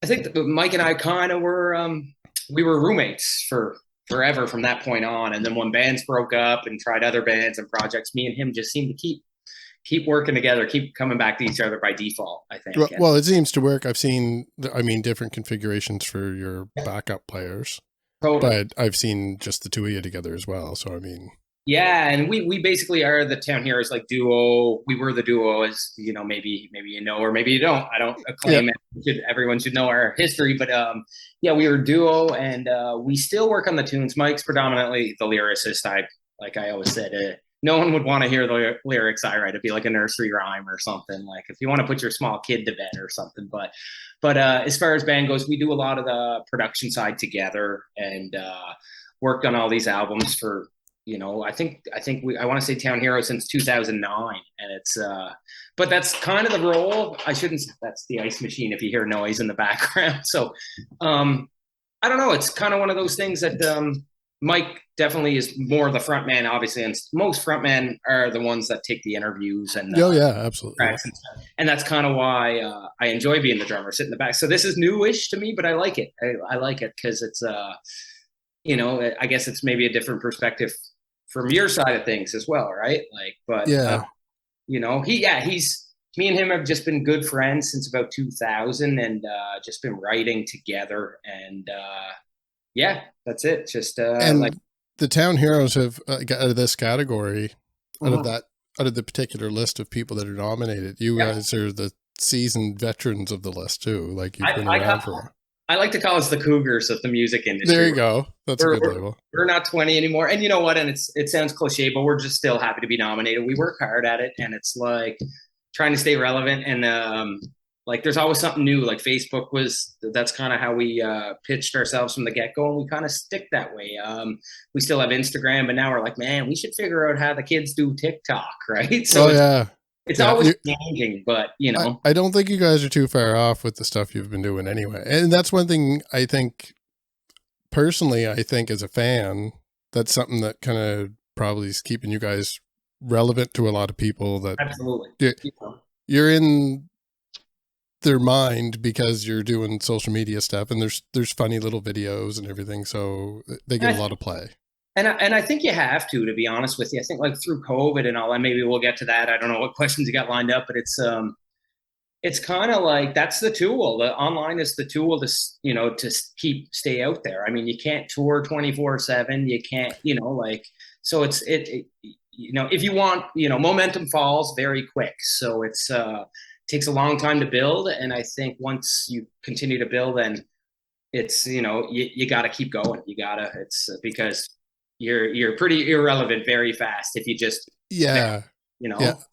think that Mike and I kind of were we were roommates for forever from that point on. And then when bands broke up and tried other bands and projects, me and him just seemed to keep working together, keep coming back to each other by default, I think. Well, it seems to work. I've seen, different configurations for your backup players, but I've seen just the two of you together as well. So, I mean. Yeah, and we basically are the Town Heroes like duo. We were the duo, as you know, maybe you know, or maybe you don't. I don't claim it. Everyone should know our history, but we were a duo, and we still work on the tunes. Mike's predominantly the lyricist. I Like I always said, no one would want to hear the lyrics I write. It'd be like a nursery rhyme or something. Like if you want to put your small kid to bed or something. But as far as band goes, we do a lot of the production side together, and worked on all these albums for, I think I want to say Town Hero since 2009, and it's but that's kind of the role. I shouldn't. That's the ice machine if you hear noise in the background. So I don't know. It's kind of one of those things that Mike definitely is more the front man, obviously, and most front men are the ones that take the interviews and absolutely. And that's kind of why I enjoy being the drummer, sit in the back. So this is newish to me, but I like it. I like it because it's I guess it's maybe a different perspective from your side of things as well, right? Like, but he's me and him have just been good friends since about 2000, and just been writing together, and that's it. Just and like the Town Heroes have got out of this category, out of the particular list of people that are nominated. You guys are the seasoned veterans of the list too. Like you've been around for. I like to call us the Cougars of the music industry. There you go. That's a good label. We're not 20 anymore. And you know what? And it sounds cliche, but we're just still happy to be nominated. We work hard at it, and it's like trying to stay relevant. And like there's always something new. Like Facebook that's kind of how we pitched ourselves from the get-go, and we kind of stick that way. We still have Instagram, but now we're like, man, we should figure out how the kids do TikTok, right? So it's always changing, but I don't think you guys are too far off with the stuff you've been doing anyway. And that's one thing I think personally, I think as a fan, that's something that kind of probably is keeping you guys relevant to a lot of people. That absolutely you're in their mind because you're doing social media stuff, and there's funny little videos and everything. So they get a lot of play. And I think you have to be honest with you. I think like through COVID and all that, maybe we'll get to that. I don't know what questions you got lined up, but it's kind of like that's the tool. The online is the tool to to stay out there. I mean, you can't tour 24/7. You can't so it's if you want momentum falls very quick. So it's takes a long time to build, and I think once you continue to build, then it's you got to keep going. It's because you're pretty irrelevant very fast if you just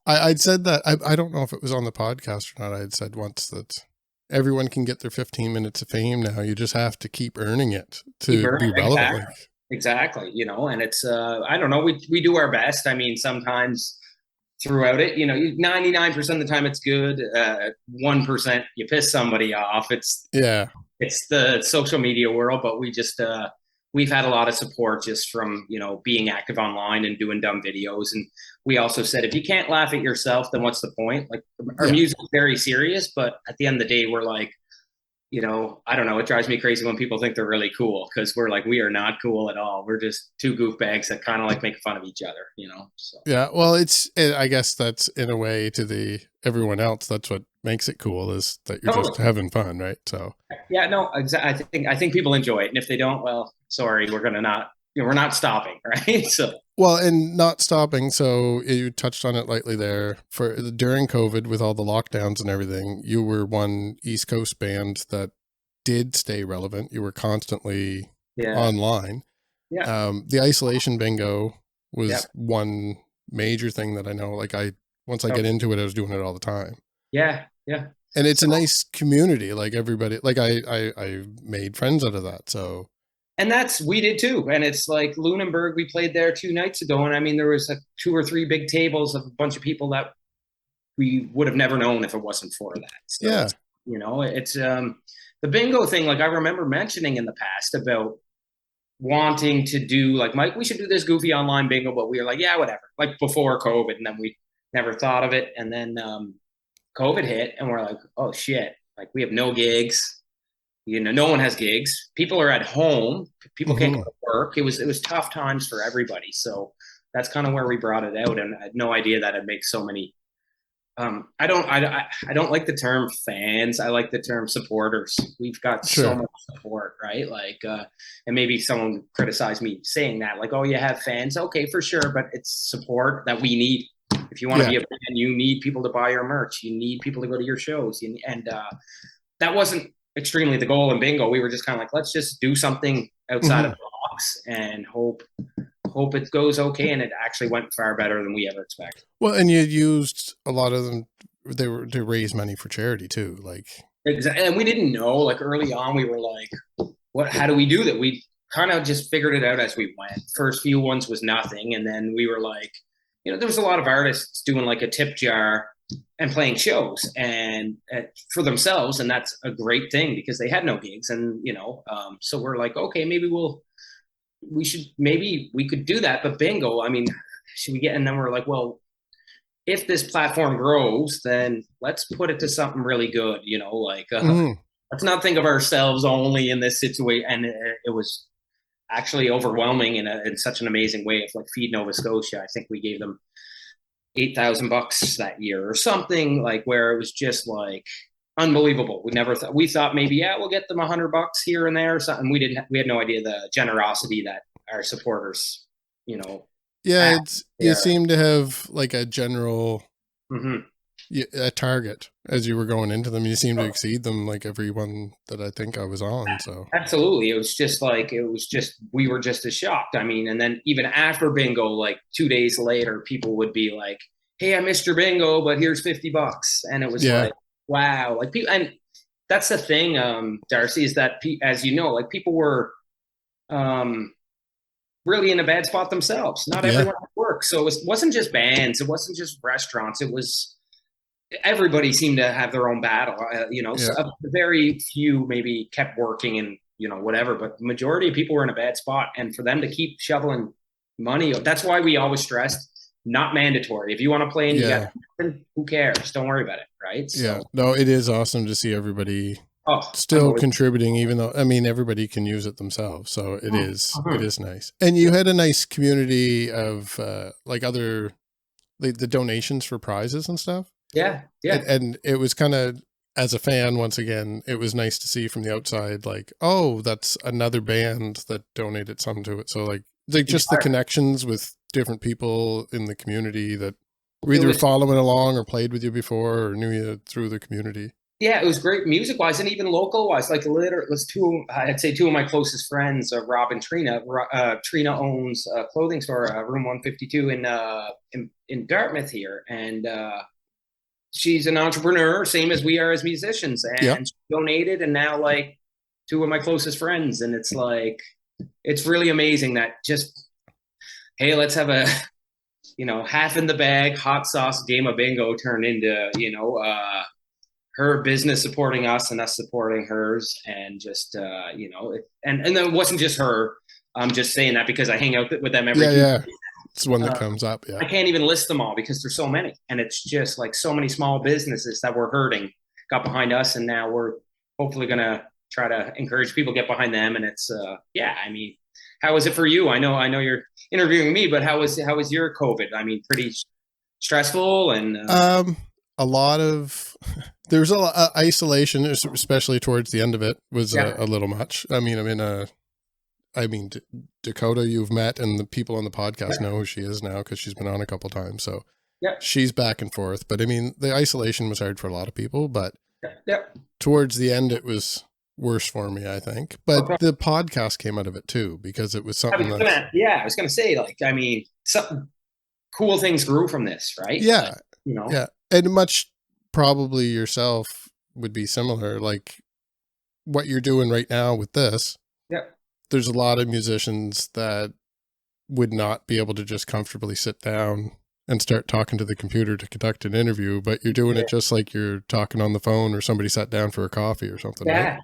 I'd said that I don't know if it was on the podcast or not. I had said once that everyone can get their 15 minutes of fame now. You just have to keep earning it to be relevant. Exactly. And it's I don't know, we do our best. I mean, sometimes throughout it, 99% of the time it's good. 1% you piss somebody off. It's the social media world, but we just we've had a lot of support just from, being active online and doing dumb videos. And we also said, if you can't laugh at yourself, then what's the point? Like our music is very serious, but at the end of the day, we're like, I don't know. It drives me crazy when people think they're really cool, because we're like, we are not cool at all. We're just two goofbags that kind of like make fun of each other, So. Yeah. Well, I guess that's in a way to everyone else. That's what makes it cool, is that you're just having fun. Right. So. Yeah, no, exactly. I think people enjoy it. And if they don't, well, sorry, we're not stopping. Right. So. Well, and not stopping. So you touched on it lightly there. During COVID, with all the lockdowns and everything, you were one East Coast band that did stay relevant. You were constantly online. Yeah. The isolation bingo was one major thing that I know. Like once I get into it, I was doing it all the time. Yeah. Yeah. And it's a nice community. Like everybody, like I made friends out of that. So. And we did too. And it's like Lunenburg, we played there 2 nights ago. And I mean, there was like 2 or 3 big tables of a bunch of people that we would have never known if it wasn't for that. So it's the bingo thing. Like I remember mentioning in the past about wanting to do like, Mike, we should do this goofy online bingo, but we were like, yeah, whatever, like before COVID. And then we never thought of it. And then COVID hit, and we're like, oh shit, like we have no gigs. No one has gigs. People are at home. People can't go to work. It was tough times for everybody. So that's kind of where we brought it out. And I had no idea that it'd make so many. I don't like the term fans. I like the term supporters. We've got so much support, right? Like, and maybe someone criticized me saying that, like, oh, you have fans. Okay, for sure. But it's support that we need. If you want to be a band, you need people to buy your merch. You need people to go to your shows. And that wasn't extremely the goal in bingo. We were just kind of like, let's just do something outside of the box and hope hope it goes okay. And it actually went far better than we ever expected. Well, and you used a lot of them. They were to raise money for charity too. Like, exactly. And we didn't know, like early on, we were like, how do we do that? We kind of just figured it out as we went. First few ones was nothing. And then we were like, there was a lot of artists doing like a tip jar and playing shows and for themselves. And that's a great thing because they had no gigs. And, so we're like, okay, maybe we could do that. But bingo, I mean, should we get, and then we're like, well, if this platform grows, then let's put it to something really good, let's not think of ourselves only in this situation. And it was actually overwhelming in such an amazing way. Of like Feed Nova Scotia, I think we gave them $8,000 that year or something, like where it was just like unbelievable. We thought maybe, we'll get them $100 here and there or something. We had no idea the generosity that our supporters, Yeah, you seem to have like a general a target as you were going into them. You seem to exceed them like everyone that I think I was on. So absolutely, it was just we were just as shocked. I mean, and then even after bingo, like 2 days later, people would be like, "Hey, I missed your bingo, but here's $50," and it was like, wow, like people. And that's the thing, Darcy, is that as you know, like people were really in a bad spot themselves. Not everyone had work. So it wasn't just bands. It wasn't just restaurants. It was everybody seemed to have their own battle, so very few maybe kept working and, whatever, but the majority of people were in a bad spot. And for them to keep shoveling money, that's why we always stressed, not mandatory. If you want to play and you got nothing, who cares? Don't worry about it. Right. So, no, it is awesome to see everybody still contributing, even though, I mean, everybody can use it themselves. So it is nice. And you had a nice community of like other, the donations for prizes and stuff. Yeah. And it was kind of, as a fan, once again, it was nice to see from the outside, like, oh, that's another band that donated something to it. So like just the connections with different people in the community that were either following along or played with you before or knew you through the community. Yeah, it was great music wise and even local wise. Like I'd say two of my closest friends, Rob and Trina. Trina owns a clothing store, Room 152 in Dartmouth here, and she's an entrepreneur, same as we are as musicians, and she donated. And now, like, two of my closest friends, and it's like, it's really amazing that just, hey, let's have a, half in the bag hot sauce game of bingo turned into, her business supporting us and us supporting hers, and just and then it wasn't just her. I'm just saying that because I hang out with them every week. It's one that comes up. I can't even list them all because there's so many, and it's just like so many small businesses that were hurting got behind us, and now we're hopefully gonna try to encourage people to get behind them. And it's I mean, how was it for you? I know you're interviewing me, but how was your COVID? I mean, pretty stressful and a lot of there's a lot of isolation, especially towards the end of it was a little much. I mean, Dakota, you've met, and the people on the podcast know who she is now because she's been on a couple times. So she's back and forth. But I mean, the isolation was hard for a lot of people, but towards the end, it was worse for me, I think. But the podcast came out of it too, because it was something I was going to say, like, I mean, some cool things grew from this, right? Yeah. And much probably yourself would be similar, like what you're doing right now with this. There's a lot of musicians that would not be able to just comfortably sit down and start talking to the computer to conduct an interview, but you're doing it just like you're talking on the phone or somebody sat down for a coffee or something. Right?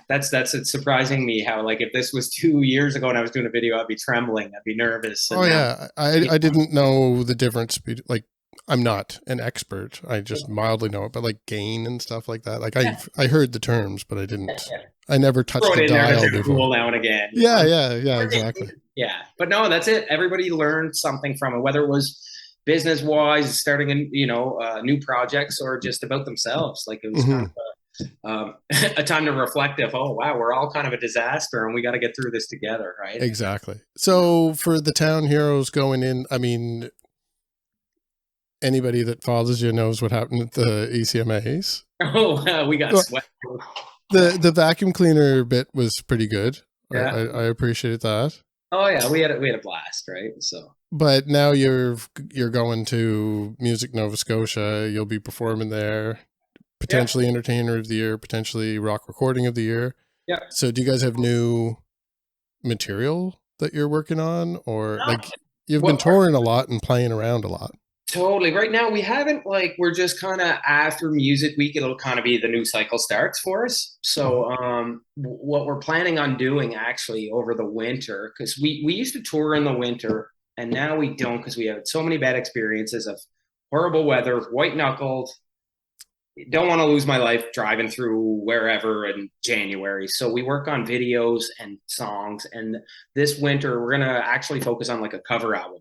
That's it's surprising me how, like, if this was 2 years ago and I was doing a video, I'd be trembling, I'd be nervous. I didn't know the difference. Like, I'm not an expert. I just mildly know it, but like gain and stuff like that. Like I heard the terms, but I didn't. I never touched the dial before. Cool now and again. Yeah, exactly. Yeah, but no, that's it. Everybody learned something from it, whether it was business wise, starting new projects, or just about themselves. Like, it was kind of a time to reflect. Oh wow, we're all kind of a disaster, and we got to get through this together, right? Exactly. So for the Town Heroes going in, I mean, anybody that follows you knows what happened at the ECMAs. Oh, we got swept. The vacuum cleaner bit was pretty good. Yeah. I appreciated that. Oh yeah, we had a blast, right? So, but now you're going to Music Nova Scotia. You'll be performing there, potentially Entertainer of the Year, potentially Rock Recording of the Year. Yeah. So do you guys have new material that you're working on, or like you've been touring a lot and playing around a lot? Totally. Right now, we haven't, like, we're just kind of after Music Week, it'll kind of be the new cycle starts for us. So, what we're planning on doing actually over the winter, because we used to tour in the winter, and now we don't because we had so many bad experiences of horrible weather, white knuckled. Don't want to lose my life driving through wherever in January. So we work on videos and songs. And this winter, we're going to actually focus on like a cover album.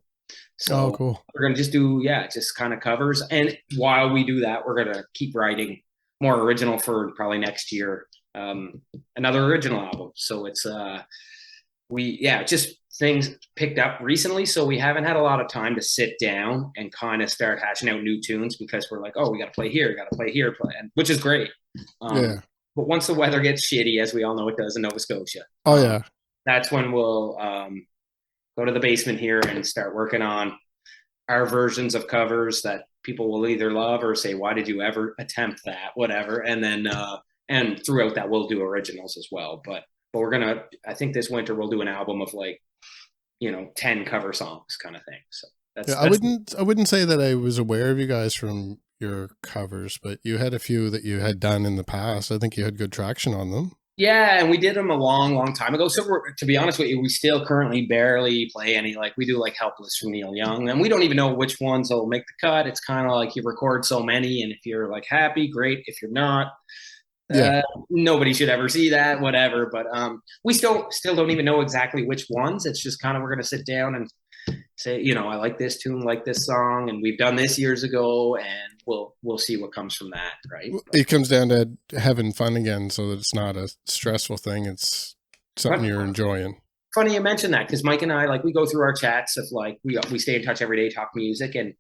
So cool. We're going to just do, just kind of covers. And while we do that, we're going to keep writing more original for probably next year, another original album. So it's, just things picked up recently. So we haven't had a lot of time to sit down and kind of start hashing out new tunes because we're like, oh, we got to play here, which is great. But once the weather gets shitty, as we all know it does in Nova Scotia. That's when we'll go to the basement here and start working on our versions of covers that people will either love or say, why did you ever attempt that? Whatever. And then, and throughout that, we'll do originals as well. But we're I think this winter we'll do an album of 10 cover songs kind of thing. So I wouldn't say that I was aware of you guys from your covers, but you had a few that you had done in the past. I think you had good traction on them. Yeah, and we did them a long, long time ago. So to be honest with you, we still currently barely play any. Like we do Helpless from Neil Young, and we don't even know which ones will make the cut. It's kind of like you record so many, and if you're happy, great. If you're not, nobody should ever see that, whatever. But we still don't even know exactly which ones. It's just kind of, we're going to sit down and say, I like this tune, like this song, and we've done this years ago, and we'll see what comes from that, right? It comes down to having fun again, so that it's not a stressful thing. It's something you're enjoying. Funny you mentioned that, because Mike and I, we go through our chats of we stay in touch every day, talk music, and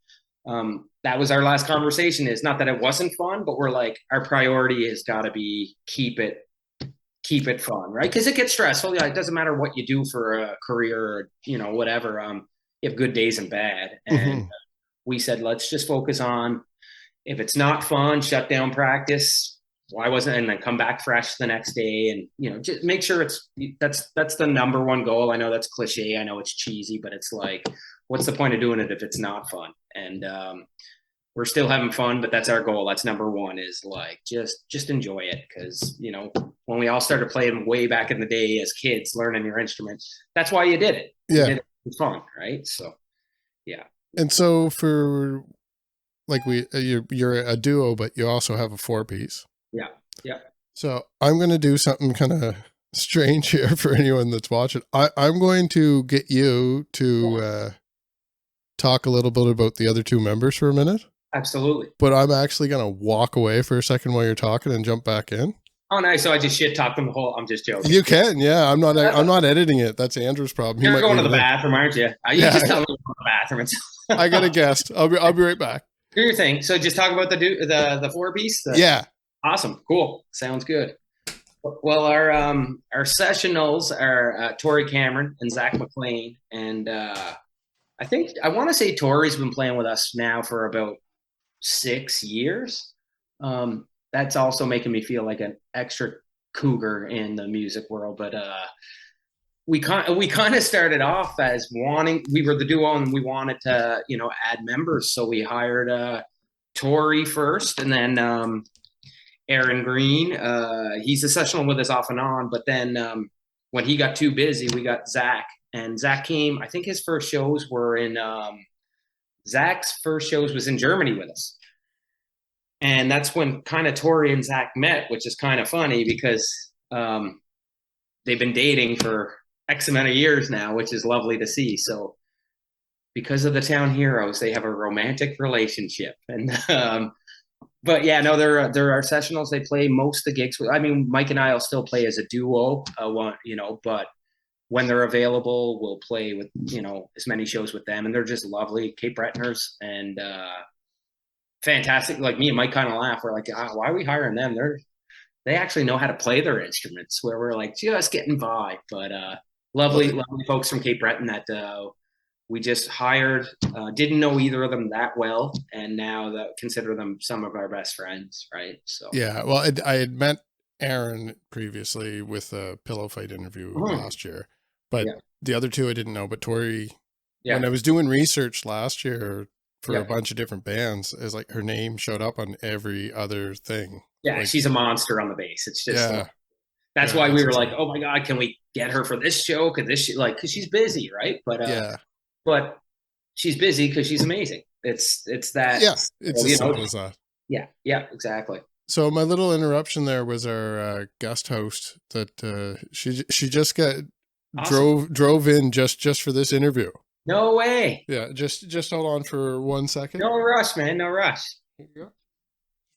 that was our last conversation. Is not that it wasn't fun, but we're our priority has got to be keep it fun, right? Because it gets stressful. It doesn't matter what you do for a career or whatever. You have good days and bad, and we said let's just focus on, if it's not fun, shut down practice. Why wasn't, and then come back fresh the next day, and just make sure that's the number one goal. I know that's cliche, I know it's cheesy, but it's what's the point of doing it if it's not fun? And we're still having fun, but that's our goal. That's number one, is just enjoy it. Because when we all started playing way back in the day as kids, learning your instrument, that's why you did it. You did it for fun, right? So yeah. And so for you're a duo, but you also have a 4-piece. Yeah. So I'm going to do something kind of strange here for anyone that's watching. I'm going to get you to talk a little bit about the other two members for a minute. Absolutely. But I'm actually going to walk away for a second while you're talking and jump back in. Oh, nice. So I just shit talk them the whole. I'm just joking. You can, yeah. I'm not editing it. That's Andrew's problem. You're going to the bathroom, aren't you? You just tell me to go to the bathroom. I got a guest. I'll be right back. Do your thing. So just talk about the 4-piece. Yeah. Awesome. Cool. Sounds good. Well, our sessionals are Tori Cameron and Zach McLean, and I want to say Tori's been playing with us now for about 6 years. That's also making me feel like an extra cougar in the music world. But we kind of started off as we were the duo and we wanted to, add members. So we hired Tori first, and then Aaron Green. He's a sessional with us off and on. But then when he got too busy, we got Zach. And Zach came, I think his first shows were in, Zach's first shows was in Germany with us. And that's when kind of Tori and Zach met, which is kind of funny because they've been dating for X amount of years now, which is lovely to see. So because of the Town Heroes, they have a romantic relationship. And but yeah, no, they're our sessionals. They play most of the gigs. I mean, Mike and I will still play as a duo, but when they're available, we'll play with, as many shows with them. And they're just lovely Cape Bretoners and fantastic. Like me and Mike kind of laugh. We're like, why are we hiring them? They actually know how to play their instruments, where we're just getting by. But Lovely folks from Cape Breton that we just hired. Didn't know either of them that well, and now that consider them some of our best friends, right? So yeah, well, I had met Aaron previously with a pillow fight interview last year, but the other two I didn't know. But Tori, when I was doing research last year for a bunch of different bands, is like her name showed up on every other thing. Yeah, like, she's a monster on the bass. It's just that's why we were like, oh my god, can we get her for this show? Because she's busy, right? But but she's busy because she's amazing. It's that. Yeah, it's as simple as that. Yeah, exactly. So my little interruption there was our guest host that she just got drove in just for this interview. No way. Yeah, just hold on for 1 second. No rush, man. No rush. Here you go.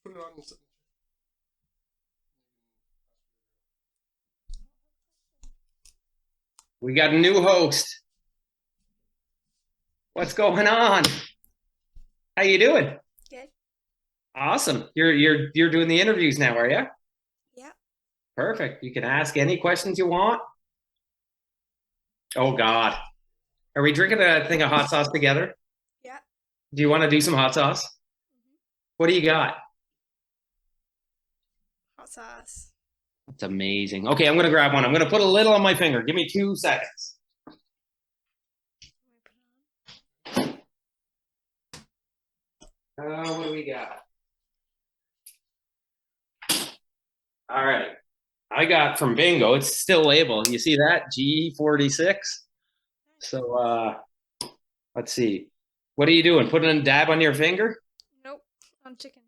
Put it on. We got a new host. What's going on? How you doing? Good. Awesome. You're doing the interviews now, are you? Yeah. Perfect. You can ask any questions you want. Oh God. Are we drinking a thing of hot sauce together? Yeah. Do you want to do some hot sauce? Mm-hmm. What do you got? Hot sauce. That's amazing. Okay, I'm going to grab one. I'm going to put a little on my finger. Give me 2 seconds. What do we got? All right. I got from Bingo. It's still labeled. You see that? G46. So let's see. What are you doing? Putting a dab on your finger? Nope. On chicken.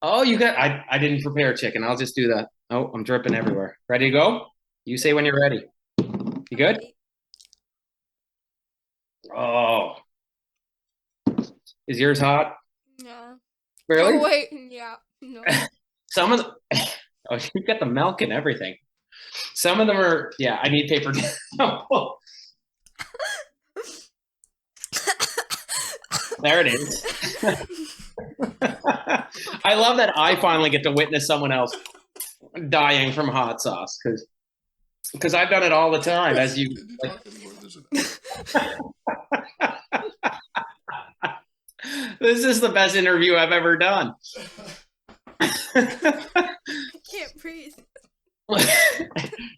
Oh, you got I didn't prepare chicken. I'll just do that. Oh, I'm dripping everywhere. Ready to go? You say when you're ready. You good? Oh. Is yours hot? No. Really? Oh, wait. Yeah. No. Some of the oh, you've got the milk and everything. Some of them are I need paper towel. There it is. I love that I finally get to witness someone else dying from hot sauce because I've done it all the time. As you, this is the best interview I've ever done. I can't breathe. You're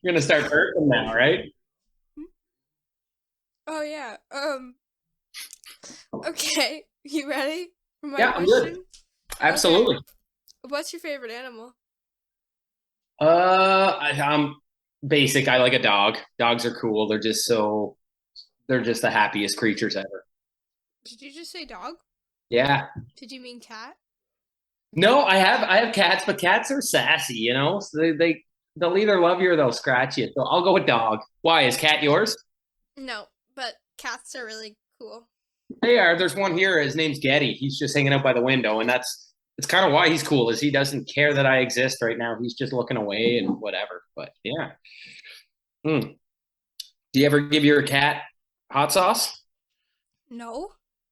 gonna start burping now, right? Oh yeah. Okay, you ready for my I'm question? good. Absolutely. Okay. What's your favorite animal? I'm basic. I like a dog. Dogs are cool. They're just the happiest creatures ever. Did you just say dog? Yeah. Did you mean cat? No, I have cats, but cats are sassy, you know? So they'll either love you or they'll scratch you. So I'll go with dog. Why? Is cat yours? No, but cats are really cool. They are. There's one here. His name's Getty. He's just hanging out by the window, and it's kind of why he's cool. Is he doesn't care that I exist right now. He's just looking away and whatever. But yeah. Do you ever give your cat hot sauce? No.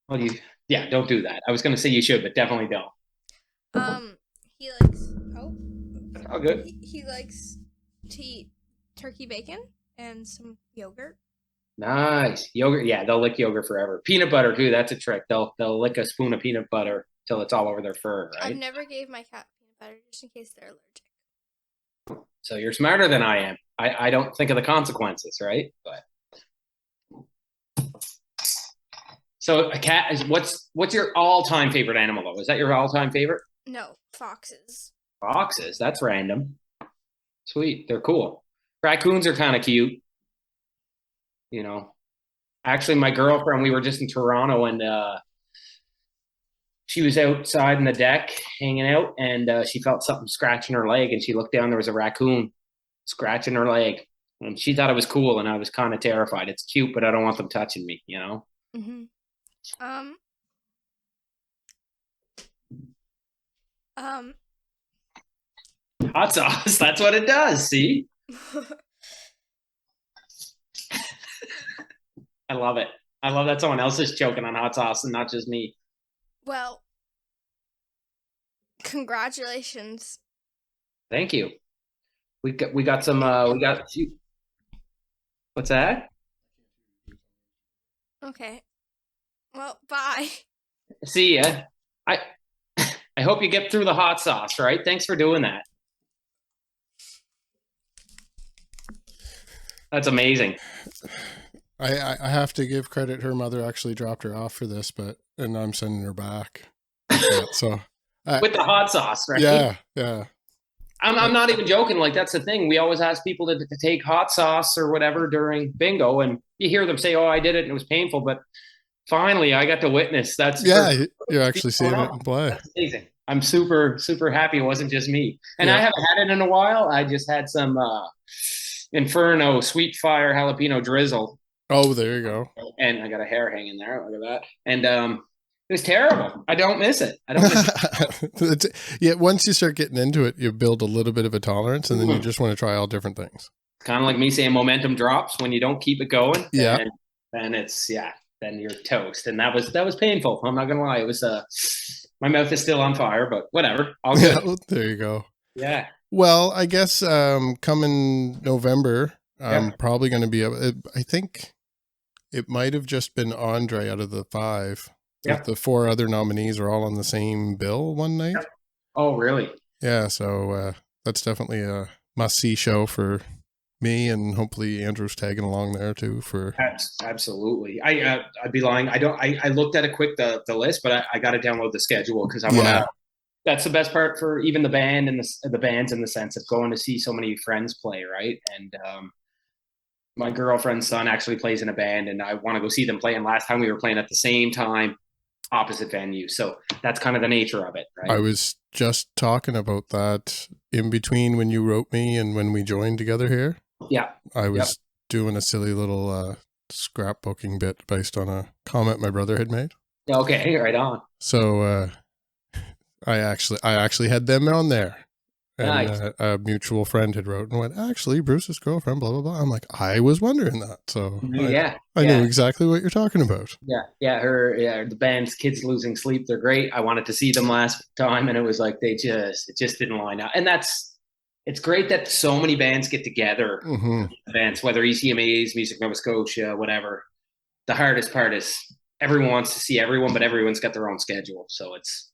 Well, don't do that. I was going to say you should, but definitely don't. He likes. Oh. Oh, good. He likes to eat turkey bacon and some yogurt. Nice. Yogurt. Yeah, they'll lick yogurt forever. Peanut butter too. That's a trick. They'll lick a spoon of peanut butter till it's all over their fur. Right. I've never gave my cat peanut butter just in case they're allergic. So you're smarter than I am. I don't think of the consequences, right? But so a cat is what's your all-time favorite animal though? Is that your all-time favorite? No, foxes. Foxes. That's random. Sweet. They're cool. Raccoons are kind of cute. You know, actually, my girlfriend, we were just in Toronto and she was outside in the deck hanging out and she felt something scratching her leg and she looked down. There was a raccoon scratching her leg and she thought it was cool and I was kind of terrified. It's cute, but I don't want them touching me, you know? Mm-hmm. Hot sauce. That's what it does. See? I love it. I love that someone else is choking on hot sauce and not just me. Well, congratulations. Thank you. We got some. What's that? Okay. Well, bye. See ya. I hope you get through the hot sauce, right? Thanks for doing that. That's amazing. I have to give credit. Her mother actually dropped her off for this, and I'm sending her back. So with the hot sauce, right? Yeah. I'm not even joking. Like, that's the thing. We always ask people to take hot sauce or whatever during bingo, and you hear them say, "Oh, I did it, and it was painful." But finally, I got to witness. You're actually seeing it in play. That's amazing. I'm super, super happy it wasn't just me. And I haven't had it in a while. I just had some Inferno Sweet Fire Jalapeno Drizzle. Oh, there you go. And I got a hair hanging there. Look at that. And it was terrible. I don't miss it. I don't miss it. Yeah, once you start getting into it, you build a little bit of a tolerance, and then you just want to try all different things. It's kind of like me saying momentum drops when you don't keep it going. Yeah. And it's, then you're toast. And that was painful. I'm not going to lie. It was, my mouth is still on fire, but whatever. I'll get it. There you go. Yeah. Well, I guess coming November, I'm probably going to be, I think it might have just been Andre out of the 5. With the 4 other nominees are all on the same bill one night. Yep. Oh, really? Yeah, so that's definitely a must-see show for me, and hopefully Andrew's tagging along there too. For absolutely, I'd be lying. I looked at it quick the list, but I got to download the schedule because I want to. That's the best part for even the band and the bands, in the sense of going to see so many friends play, right? And my girlfriend's son actually plays in a band, and I want to go see them play. And last time we were playing at the same time, opposite venues, so that's kind of the nature of it, right? I was just talking about that in between when you wrote me and when we joined together here. Yeah, I was doing a silly little scrapbooking bit based on a comment my brother had made. Okay, right on. So I actually had them on there. And nice. A mutual friend had wrote and went, actually, Bruce's girlfriend, blah, blah, blah. I'm like, I was wondering that. So I knew exactly what you're talking about. The band's Kids Losing Sleep. They're great. I wanted to see them last time, and it was like it just didn't line up. And it's great that so many bands get together, events, whether ECMAs, Music Nova Scotia, whatever. The hardest part is everyone wants to see everyone, but everyone's got their own schedule. So it's,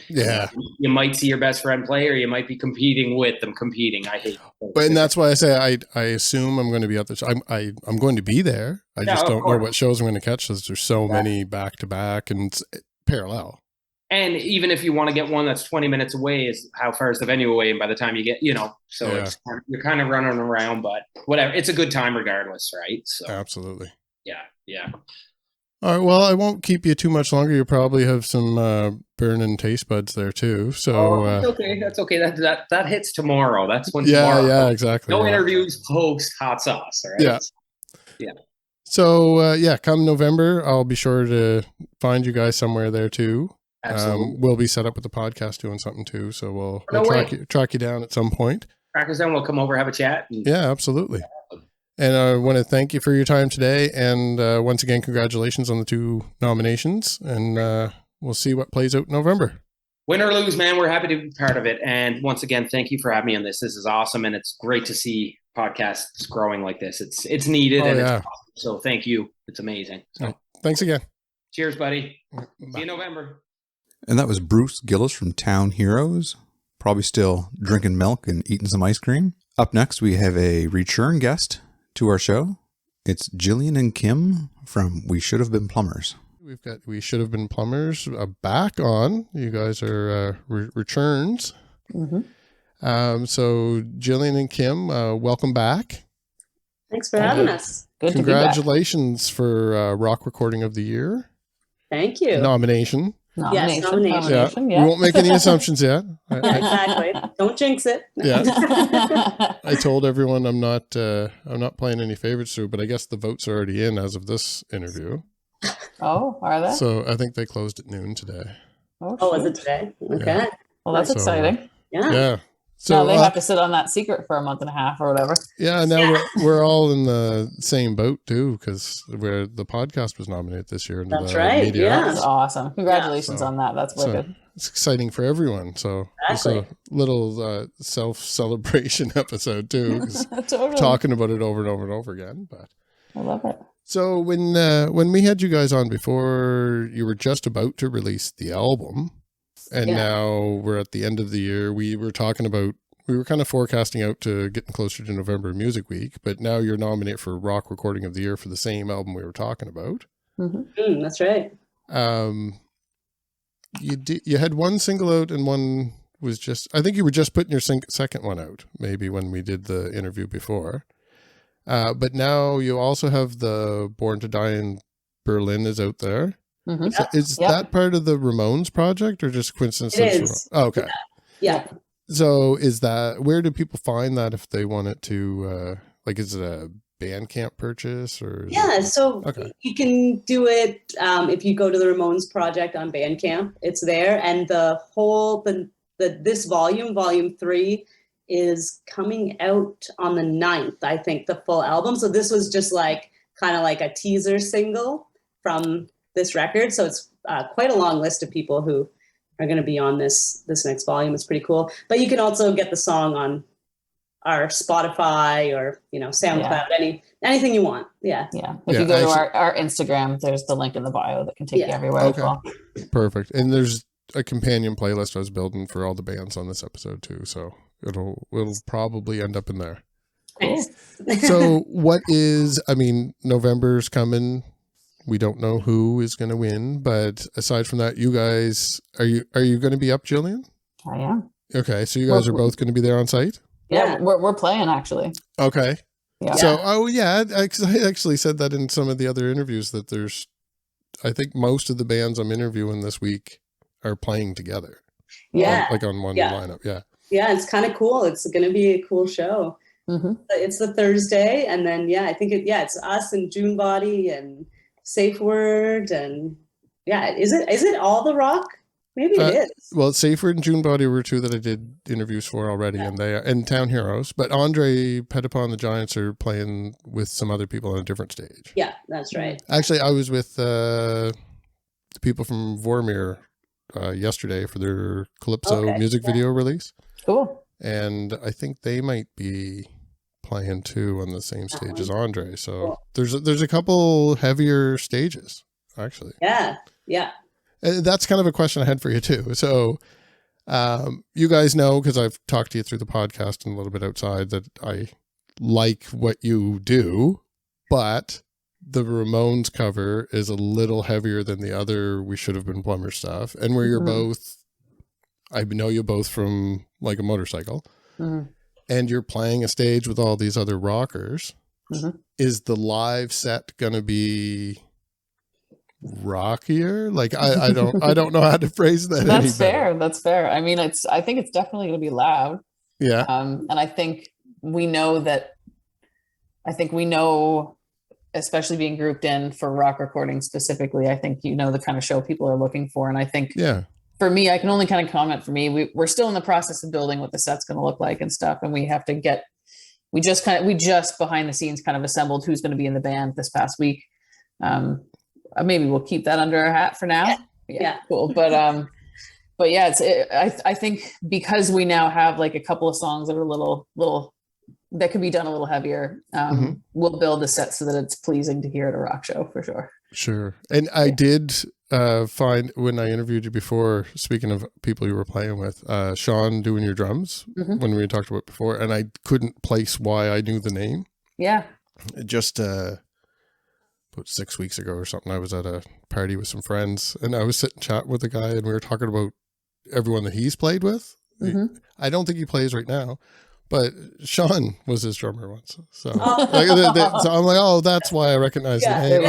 you might see your best friend play, or you might be competing with them. I hate it. But and that's why I say I assume I'm going to be out there. I'm going to be there. I just don't know what shows I'm going to catch, because there's so many back to back and parallel. And even if you want to get one that's 20 minutes away, is how far is the venue away? And by the time you get, it's, you're kind of running around, but whatever. It's a good time regardless, right? So absolutely. Yeah. All right. Well, I won't keep you too much longer. You probably have some burning taste buds there too. So that's okay. That hits tomorrow. That's when tomorrow. Yeah, exactly. No interviews post hot sauce. All right. Yeah. So come November, I'll be sure to find you guys somewhere there too. Absolutely. We'll be set up with the podcast doing something too. So we'll track you down at some point. Track us down. We'll come over, have a chat. Yeah, absolutely. And I want to thank you for your time today. And once again, congratulations on the 2 nominations. And we'll see what plays out in November. Win or lose, man, we're happy to be part of it. And once again, thank you for having me on this. This is awesome. And it's great to see podcasts growing like this. It's needed. It's awesome. So thank you. It's amazing. So, thanks again. Cheers, buddy. Bye. See you in November. And that was Bruce Gillis from Town Heroes. Probably still drinking milk and eating some ice cream. Up next, we have a return guest to our show. It's Jillian and Kim from We Should Have Been Plumbers. We've got We Should Have Been Plumbers back on. You guys are returns. Mm-hmm. So Jillian and Kim, welcome back. Thanks for having us. Good Congratulations for Rock Recording of the Year. Thank you. Nomination. Yes, nomination. Yeah. We won't make any assumptions yet. Exactly. Don't jinx it. Yeah. I told everyone I'm not playing any favorites through, but I guess the votes are already in as of this interview. Oh, are they? So I think they closed at noon today. Oh, is it today? Okay. Yeah. Well, that's exciting. Yeah. So now they have to sit on that secret for a month and a half or whatever. Yeah, now we're all in the same boat too, because the podcast was nominated this year. That's right. Media. Yeah, that's awesome. Congratulations on that. That's wicked. It's exciting for everyone. So it's a little self-celebration episode too, totally. Talking about it over and over and over again. But I love it. So when we had you guys on before, you were just about to release the album, and now we're at the end of the year. We were talking about, we were kind of forecasting out to getting closer to November Music Week, but now you're nominated for Rock Recording of the Year for the same album we were talking about. That's right. You had one single out and one was just, I think you were just putting your second one out, maybe when we did the interview before. But now you also have the Born to Die in Berlin is out there. So is that part of the Ramones project or just coincidence? It is. Oh, okay. Yeah. So is that, where do people find that if they want it to, is it a Bandcamp purchase or? So you can do it if you go to the Ramones project on Bandcamp. It's there, and the whole this volume 3 is coming out on the 9th, I think, the full album. So this was just kind of like a teaser single from this record. So it's quite a long list of people who are going to be on this next volume. It's pretty cool. But you can also get the song on our Spotify or, SoundCloud, anything you want. Yeah. If you go to our Instagram, there's the link in the bio that can take you everywhere as well. Perfect. And there's a companion playlist I was building for all the bands on this episode too. So it'll probably end up in there. Nice. So November's coming. We don't know who is going to win, but aside from that, you guys, are you going to be up, Jillian? I am. Okay. So you guys are both going to be there on site? Yeah, we're playing actually. Okay. Yeah. So, I actually said that in some of the other interviews that I think most of the bands I'm interviewing this week are playing together. Yeah. On one lineup. Yeah. Yeah, it's kind of cool. It's going to be a cool show. It's the Thursday, and then I think it's us and June Body and Safeword, and is it all the rock? Maybe it is. Well, Safeword and June Body were two that I did interviews for already, and they are and Town Heroes. But Andre Pettipas and the Giants are playing with some other people on a different stage. Yeah, that's right. Actually, I was with the people from Vormir yesterday for their Calypso music video release. Cool. And I think they might be playing too on the same stage as Andre. So there's a couple heavier stages, actually. Yeah. That's kind of a question I had for you too. So you guys know, because I've talked to you through the podcast and a little bit outside, that I like what you do, but the Ramones cover is a little heavier than the other We Should Have Been Plumbers stuff. And where you're both, I know you both from Like a Motorcycle, and you're playing a stage with all these other rockers. Is the live set going to be rockier? I don't know how to phrase that. That's fair. That's fair. I mean, I think it's definitely going to be loud. Yeah. And I think we know, especially being grouped in for rock recording specifically, I think the kind of show people are looking for. And I think for me, I can only kind of comment for me. We're still in the process of building what the set's going to look like and stuff. And we have to we just behind the scenes kind of assembled who's going to be in the band this past week. Maybe we'll keep that under our hat for now. Yeah. Cool. But I think because we now have a couple of songs that are little that could be done a little heavier, we'll build a set so that it's pleasing to hear at a rock show for sure. Sure. And I did find, when I interviewed you before, speaking of people you were playing with, Sean doing your drums when we talked about before, and I couldn't place why I knew the name. Yeah. Just about 6 weeks ago or something, I was at a party with some friends, and I was sitting chatting with a guy, and we were talking about everyone that he's played with. I don't think he plays right now, but Sean was his drummer once. So, so I'm like, oh, that's why I recognize the name.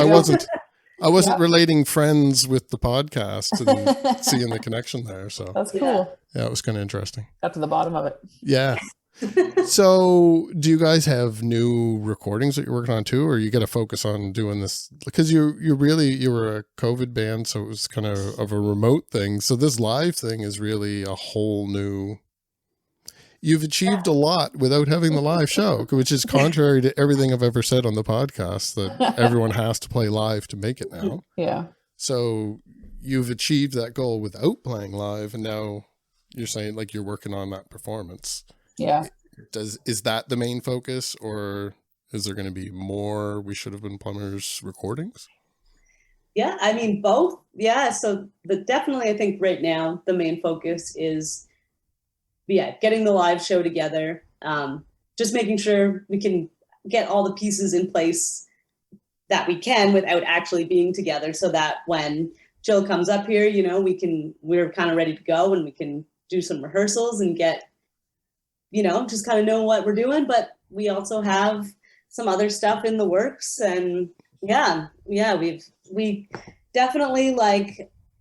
I wasn't relating friends with the podcast and seeing the connection there. So that's cool. Yeah, it was kind of interesting. Got to the bottom of it. Yeah. So do you guys have new recordings that you're working on too, or you got to focus on doing this because you were a COVID band, so it was kind of a remote thing. So this live thing is really a whole new. You've achieved a lot without having the live show, which is contrary to everything I've ever said on the podcast, that everyone has to play live to make it now. Yeah. So you've achieved that goal without playing live, and now you're saying you're working on that performance. Yeah. Is that the main focus, or Is there going to be more We Should Have Been Plumbers recordings? Yeah, I mean, both. Yeah, so definitely I think right now the main focus is, getting the live show together, just making sure we can get all the pieces in place that we can without actually being together, so that when Jill comes up here, we're kind of ready to go and we can do some rehearsals and get, just kind of know what we're doing. But we also have some other stuff in the works, and we definitely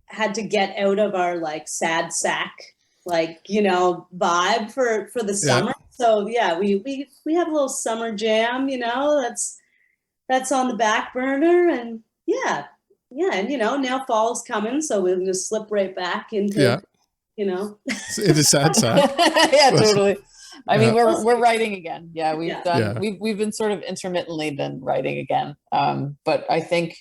had to get out of our sad sack vibe for the summer. So we have a little summer jam, that's on the back burner, and and now fall's coming, so we'll just slip right back into into sad sack. Yeah, totally. I mean, we're writing again. Yeah, we've been sort of intermittently been writing again. But I think,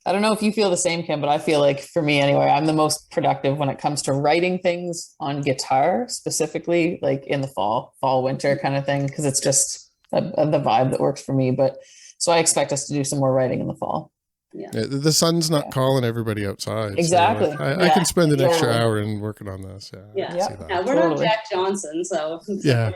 I don't know if you feel the same, Kim, but I feel like, for me anyway, I'm the most productive when it comes to writing things on guitar, specifically in the fall, winter kind of thing, because it's just the vibe that works for me. But so I expect us to do some more writing in the fall. Yeah, the sun's not calling everybody outside. Exactly. So I can spend an extra hour in working on this. We're not Jack Johnson, so yeah.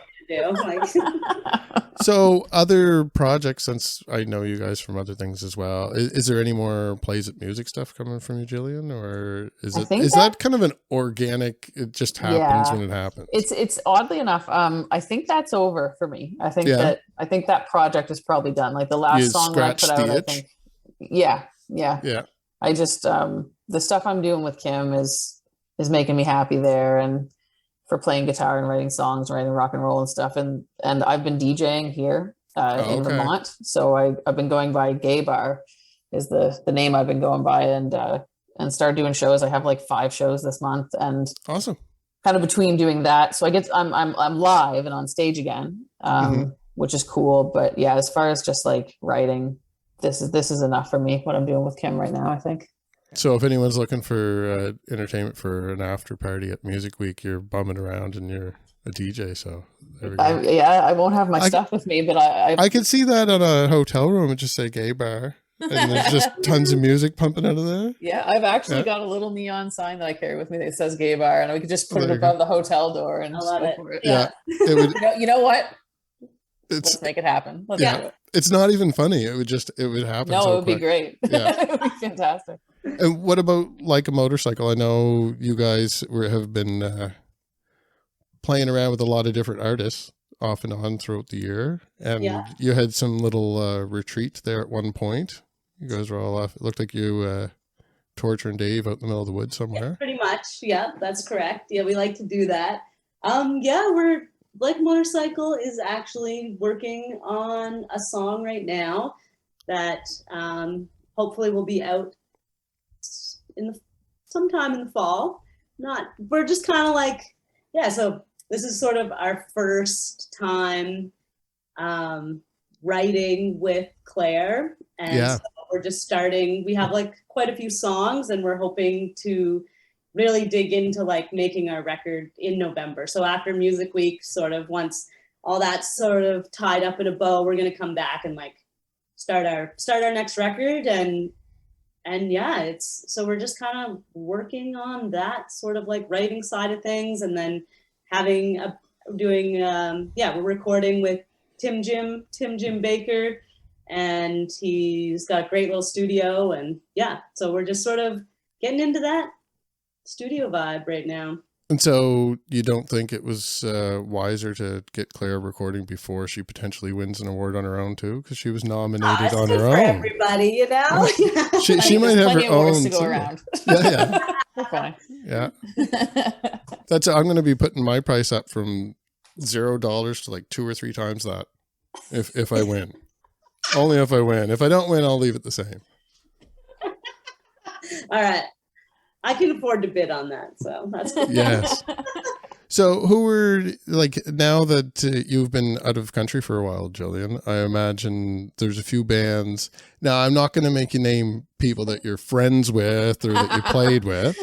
So other projects, since I know you guys from other things as well, is there any more Plays It Music stuff coming from you, Jillian, or is that kind of an organic, it just happens when it happens? It's oddly enough, I think that's over for me. I think that project is probably done. The last song that I put out, I think. Yeah. I just the stuff I'm doing with Kim is making me happy there, and for playing guitar and writing songs, writing rock and roll and stuff, and I've been DJing here in Vermont, so I've been going by Gay Bar is the name I've been going by, and started doing shows. I have 5 shows this month, and awesome. Kind of between doing that, so I guess I'm live and on stage again, which is cool. But yeah, as far as just writing, this is enough for me, what I'm doing with Kim right now, I think. So if anyone's looking for entertainment for an after party at Music Week, you're bumming around and you're a DJ. So I won't have my stuff with me, but I could see that on a hotel room and just say Gay Bar, and there's just tons of music pumping out of there. Yeah, I've actually got a little neon sign that I carry with me that says Gay Bar, and we could just put it above the hotel door and I love it. For it. Yeah, it would. You know what? Let's make it happen. Let's do it. It's not even funny. It would happen. No, so it would quick. be great. Yeah. It would be fantastic. And what about Like a Motorcycle? I know you guys have been playing around with a lot of different artists off and on throughout the year. And you had some little retreat there at one point. You guys were all off. It looked like you torturing Dave out in the middle of the woods somewhere. Yeah, pretty much. Yeah, that's correct. Yeah, we like to do that. We're Like Motorcycle is actually working on a song right now that hopefully will be out sometime in the fall. We're just kind of so this is sort of our first time writing with Claire, and so we're just starting. We have quite a few songs, and we're hoping to really dig into making our record in November. So after Music Week, sort of once all that's sort of tied up in a bow, we're going to come back and start our next record. And so we're just kind of working on that sort of writing side of things, and then we're recording with Tim Jim Baker, and he's got a great little studio, and so we're just sort of getting into that studio vibe right now. And so you don't think it was wiser to get Claire recording before she potentially wins an award on her own too? Because she was nominated on her own. Everybody, She might have her own to go around. Okay. Yeah. I'm going to be putting my price up from $0 to 2 or 3 times that if I win. Only if I win. If I don't win, I'll leave it the same. All right. I can afford to bid on that, so that's good. Yes. So who were, like, now that you've been out of country for a while, Jillian, I imagine there's a few bands. Now, I'm not going to make you name people that you're friends with or that you played with,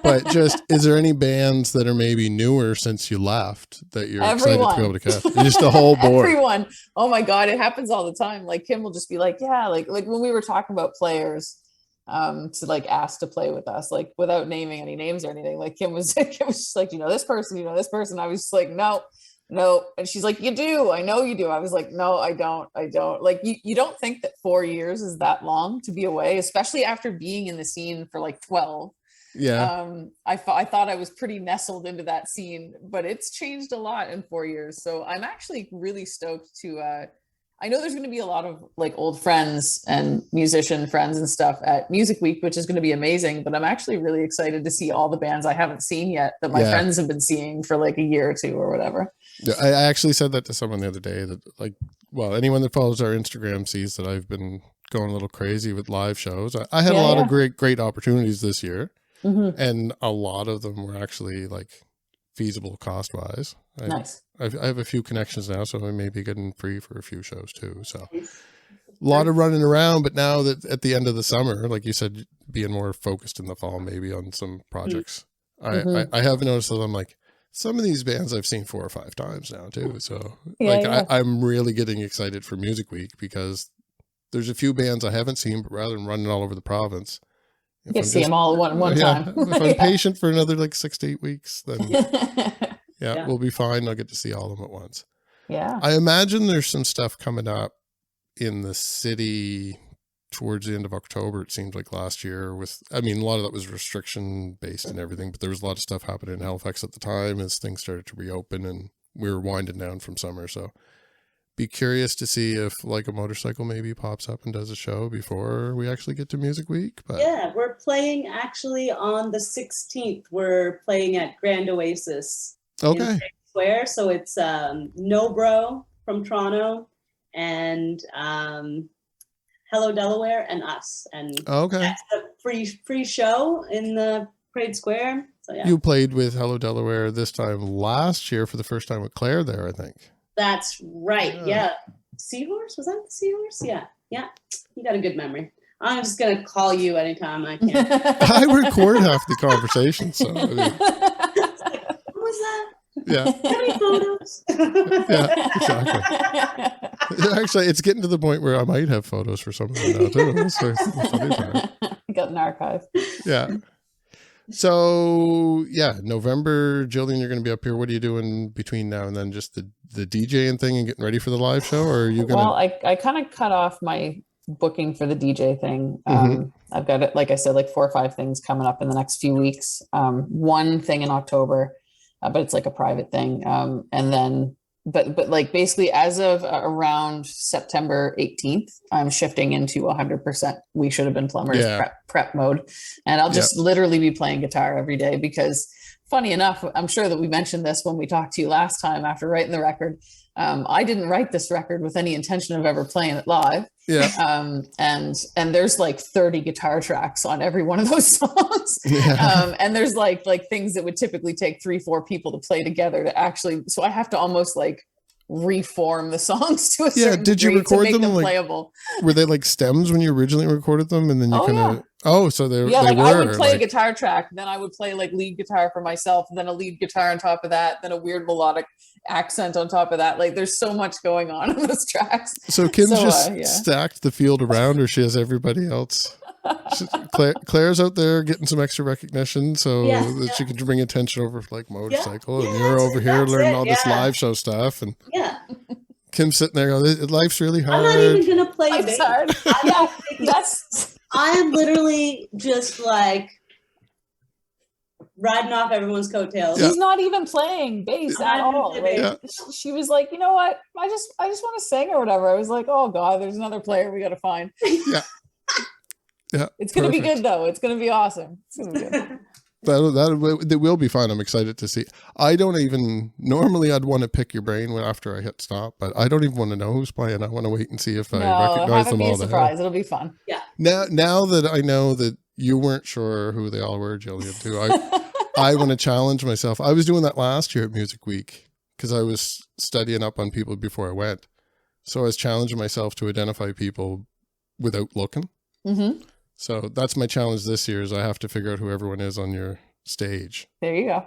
but just, is there any bands that are maybe newer since you left that you're excited to be able to catch? Just the whole board. Everyone. Oh my God, it happens all the time. Like Kim will just be like, yeah, like when we were talking about players, to like ask to play with us, like without naming any names or anything. Like Kim was just like, this person. I was just like, no. And she's like, you do. I know you do. I was like, no, I don't. Like, you don't think that 4 years is that long to be away, especially after being in the scene for like 12. Yeah. I thought I was pretty nestled into that scene, but it's changed a lot in 4 years. So I'm actually really stoked to, I know there's going to be a lot of like old friends and musician friends and stuff at Music Week, which is going to be amazing, but I'm actually really excited to see all the bands I haven't seen yet that my friends have been seeing for like a year or two or whatever. Yeah, I actually said that to someone the other day that, like, well, anyone that follows our Instagram sees that I've been going a little crazy with live shows. I had a lot of great opportunities this year, and a lot of them were actually like feasible cost wise. Nice. I have a few connections now, so I may be getting free for a few shows too. So a lot of running around, but now that at the end of the summer, like you said, being more focused in the fall, maybe on some projects, I have noticed that I'm like, some of these bands I've seen 4 or 5 times now too. So I'm really getting excited for Music Week because there's a few bands I haven't seen, but rather than running all over the province, you can see them all at one time. If I'm patient for another like 6 to 8 weeks, then we'll be fine. I'll get to see all of them at once. Yeah. I imagine there's some stuff coming up in the city towards the end of October. It seems like last year a lot of that was restriction based and everything, but there was a lot of stuff happening in Halifax at the time as things started to reopen and we were winding down from summer. So be curious to see if like a motorcycle maybe pops up and does a show before we actually get to Music Week. But yeah, we're playing actually on the 16th. We're playing at Grand Oasis. Okay. Square. So it's No Bro from Toronto and Hello Delaware and us. And that's a free show in the Parade Square. So yeah. You played with Hello Delaware this time last year for the first time with Claire there, I think. That's right. Yeah. Seahorse? Was that the Seahorse? Yeah. Yeah. You got a good memory. I'm just going to call you anytime I can. I record half the conversation, so. I mean. What was that? Yeah. How many photos? Yeah, exactly. Actually, it's getting to the point where I might have photos for some of them now, too. So you got an archive. Yeah. So November, Jillian, you're going to be up here. What are you doing between now and then? Just the DJing thing and getting ready for the live show, or are you going? Well, I kind of cut off my booking for the DJ thing. I've got it, like I said, like 4 or 5 things coming up in the next few weeks. One thing in October, but it's like a private thing, and then. But like basically as of around September 18th, I'm shifting into 100% We Should Have Been Plumbers prep mode. And I'll just literally be playing guitar every day because funny enough, I'm sure that we mentioned this when we talked to you last time after writing the record. I didn't write this record with any intention of ever playing it live. Yeah. And there's like 30 guitar tracks on every one of those songs. Yeah. And there's like things that would typically take 3-4 people to play together to actually, so I have to almost like reform the songs to a certain did you record to make them like, playable. Were they like stems when you originally recorded them and then you so they like were, I would play a guitar track, then I would play like lead guitar for myself, and then a lead guitar on top of that, then a weird melodic accent on top of that. Like there's so much going on in those tracks. So Kim's stacked the field around her. She has everybody else. Claire's out there getting some extra recognition so that she can bring attention over for like motorcycle, and you're over here learning all this live show stuff, and Kim's sitting there going, life's really hard. I'm not even gonna play bass. Hard. I'm literally just like riding off everyone's coattails. She's not even playing bass at all. Like, she was like, you know what? I just want to sing or whatever. I was like, oh God, there's another player we got to find. Yeah, it's going to be good though. It's going to be awesome. It's going to be good. That will be fun. I'm excited to see. I don't even normally I'd want to pick your brain after I hit stop, but I don't even want to know who's playing. I want to wait and see if I recognize them all. Have it be a surprise. It'll be fun. Yeah. Now that I know that you weren't sure who they all were, Jillian, too. I want to challenge myself. I was doing that last year at Music Week because I was studying up on people before I went. So I was challenging myself to identify people without looking. Mm-hmm. So that's my challenge this year is I have to figure out who everyone is on your stage. There you go.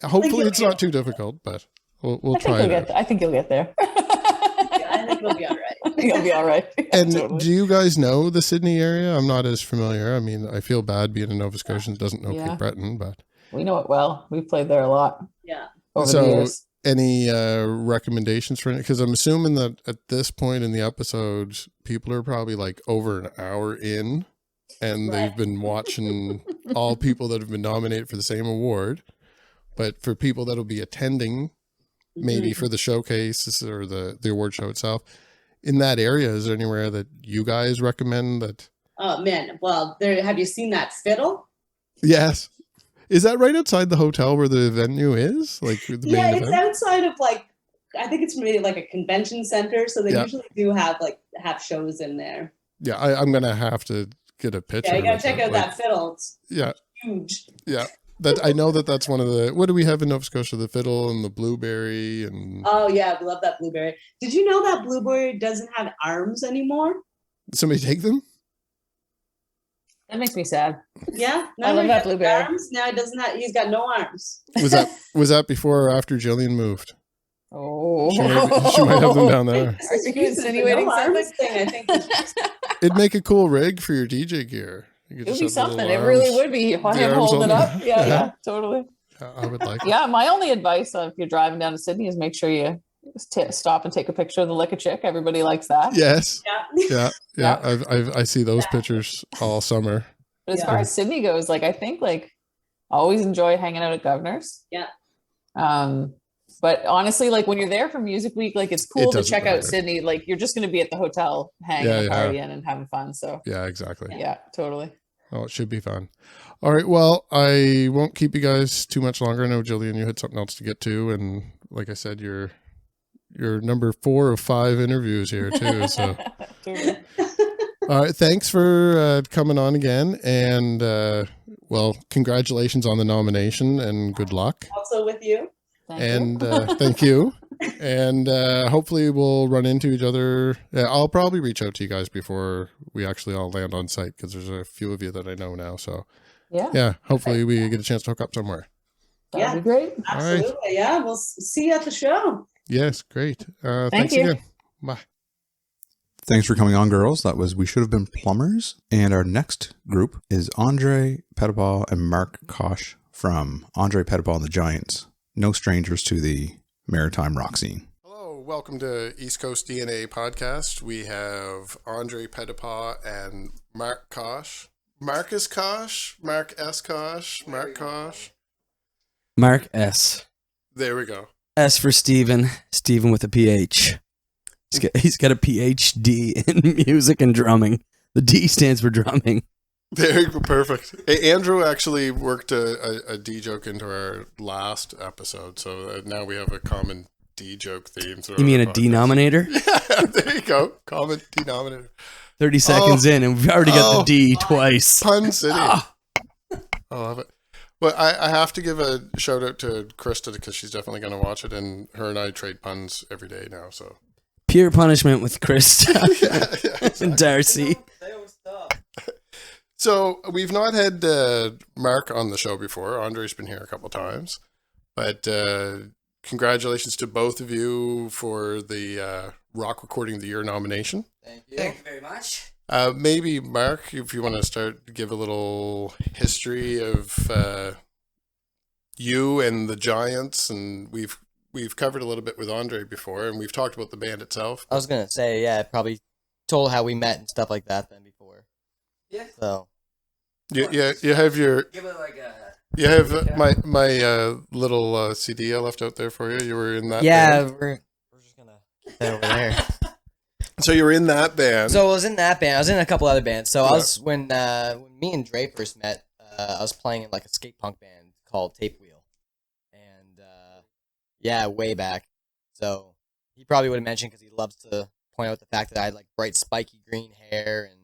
Hopefully it's not too difficult, but we'll try it. I think you'll get there. I think we'll be all right. I think you'll be all right. And Totally. do you guys know the Sydney area? I'm not as familiar. I mean, I feel bad being a Nova Scotian that doesn't know Yeah. Cape Breton, but We know it well. We've played there a lot Yeah. over the years. any recommendations for it? Because I'm assuming that at this point in the episode, people are probably like over an hour in, and they've been watching all people that have been nominated for the same award. But for people that'll be attending, maybe for the showcase or the award show itself, in that area, is there anywhere that you guys recommend that? Oh man, well, there. Have you seen that fiddle? Yes. Is that right outside the hotel where the venue is? Like the main Yeah, it's event? outside of like, I think it's maybe like a convention center. So they usually do have shows in there. Yeah, I'm gonna have to get a picture. Yeah, you gotta of check it. out that fiddle. It's Yeah, huge. yeah. That I know that's one of the. What do we have in Nova Scotia? The fiddle and the blueberry and. Oh yeah, we love that blueberry. Did you know that blueberry doesn't have arms anymore? Somebody take them? That makes me sad. Yeah, I love that blueberry. Arms. Now he doesn't have. He's got no arms. Was that before or after Jillian moved? Oh, She might have them down there. Are you insinuating no something? arms thing, I think. It'd make a cool rig for your DJ gear. You could It would just be have the little something. It really arms. would be. Him arms holding on it up. the- Yeah, totally. Yeah, I would like it. Yeah, my only advice if you're driving down to Sydney is make sure you stop and take a picture of the lick a chick. Everybody likes that. Yes. Yeah. Yeah. I see those pictures all summer. But as far as Sydney goes, like I think like I always enjoy hanging out at Governor's. Yeah. But honestly, like when you're there for Music Week, like it's cool to doesn't check out matter. Sydney. Like you're just going to be at the hotel, hanging and partying and having fun. So Yeah, exactly. yeah, totally. Oh, it should be fun. All right. Well, I won't keep you guys too much longer. I know, Jillian, you had something else to get to. And like I said, you're number 4 of 5 interviews here too. So, Totally. all right. Thanks for coming on again. And, well, congratulations on the nomination and good luck. Also with you. Thank you. And thank you. And hopefully we'll run into each other. I'll probably reach out to you guys before we actually all land on site because there's a few of you that I know now. So Yeah. Hopefully we get a chance to hook up somewhere. That'd be great. Absolutely. All right. Yeah. We'll see you at the show. Yes, great. Thank Thanks you. again. Bye. Thanks for coming on, girls. That was We Should Have Been Plumbers. And our next group is Andre Pettipas and Mark Cosh from Andre Pettipas and the Giants. No strangers to the maritime rock scene. Hello, welcome to East Coast DNA podcast. We have Andre Pettipas and Mark Cosh. Marcus Cosh, Mark S. Cosh, Mark Cosh. Mark S. There we go. S for Steven. Steven with a PH. He's got a PhD in music and drumming. The D stands for drumming. There you go. Perfect. Hey, Andrew actually worked a D joke into our last episode, so now we have a common D joke theme. You mean a denominator? Yeah, there you go. Common denominator. 30 seconds in, and we've already got the D twice. Pun City. I love it. Well, I have to give a shout out to Krista because she's definitely going to watch it, and her and I trade puns every day now. So Pure punishment with Krista and Darcy. So we've not had Mark on the show before. Andre's been here a couple times, but congratulations to both of you for the Rock Recording of the Year nomination. Thank you very much. Maybe Mark, if you want to start to give a little history of you and the Giants, and we've covered a little bit with Andre before, and we've talked about the band itself. I was gonna say, yeah, probably told how we met and stuff like that then before. Yeah. So. You have your. Give it like a. You have my little CD I left out there for you. You were in that. Yeah, band. we're just gonna get that over there. So you were in that band. So I was in that band. I was in a couple other bands. So I was when me and Dre first met. I was playing in like a skate punk band called Tape Wheel, and yeah, way back. So he probably would have mentioned because he loves to point out the fact that I had like bright spiky green hair and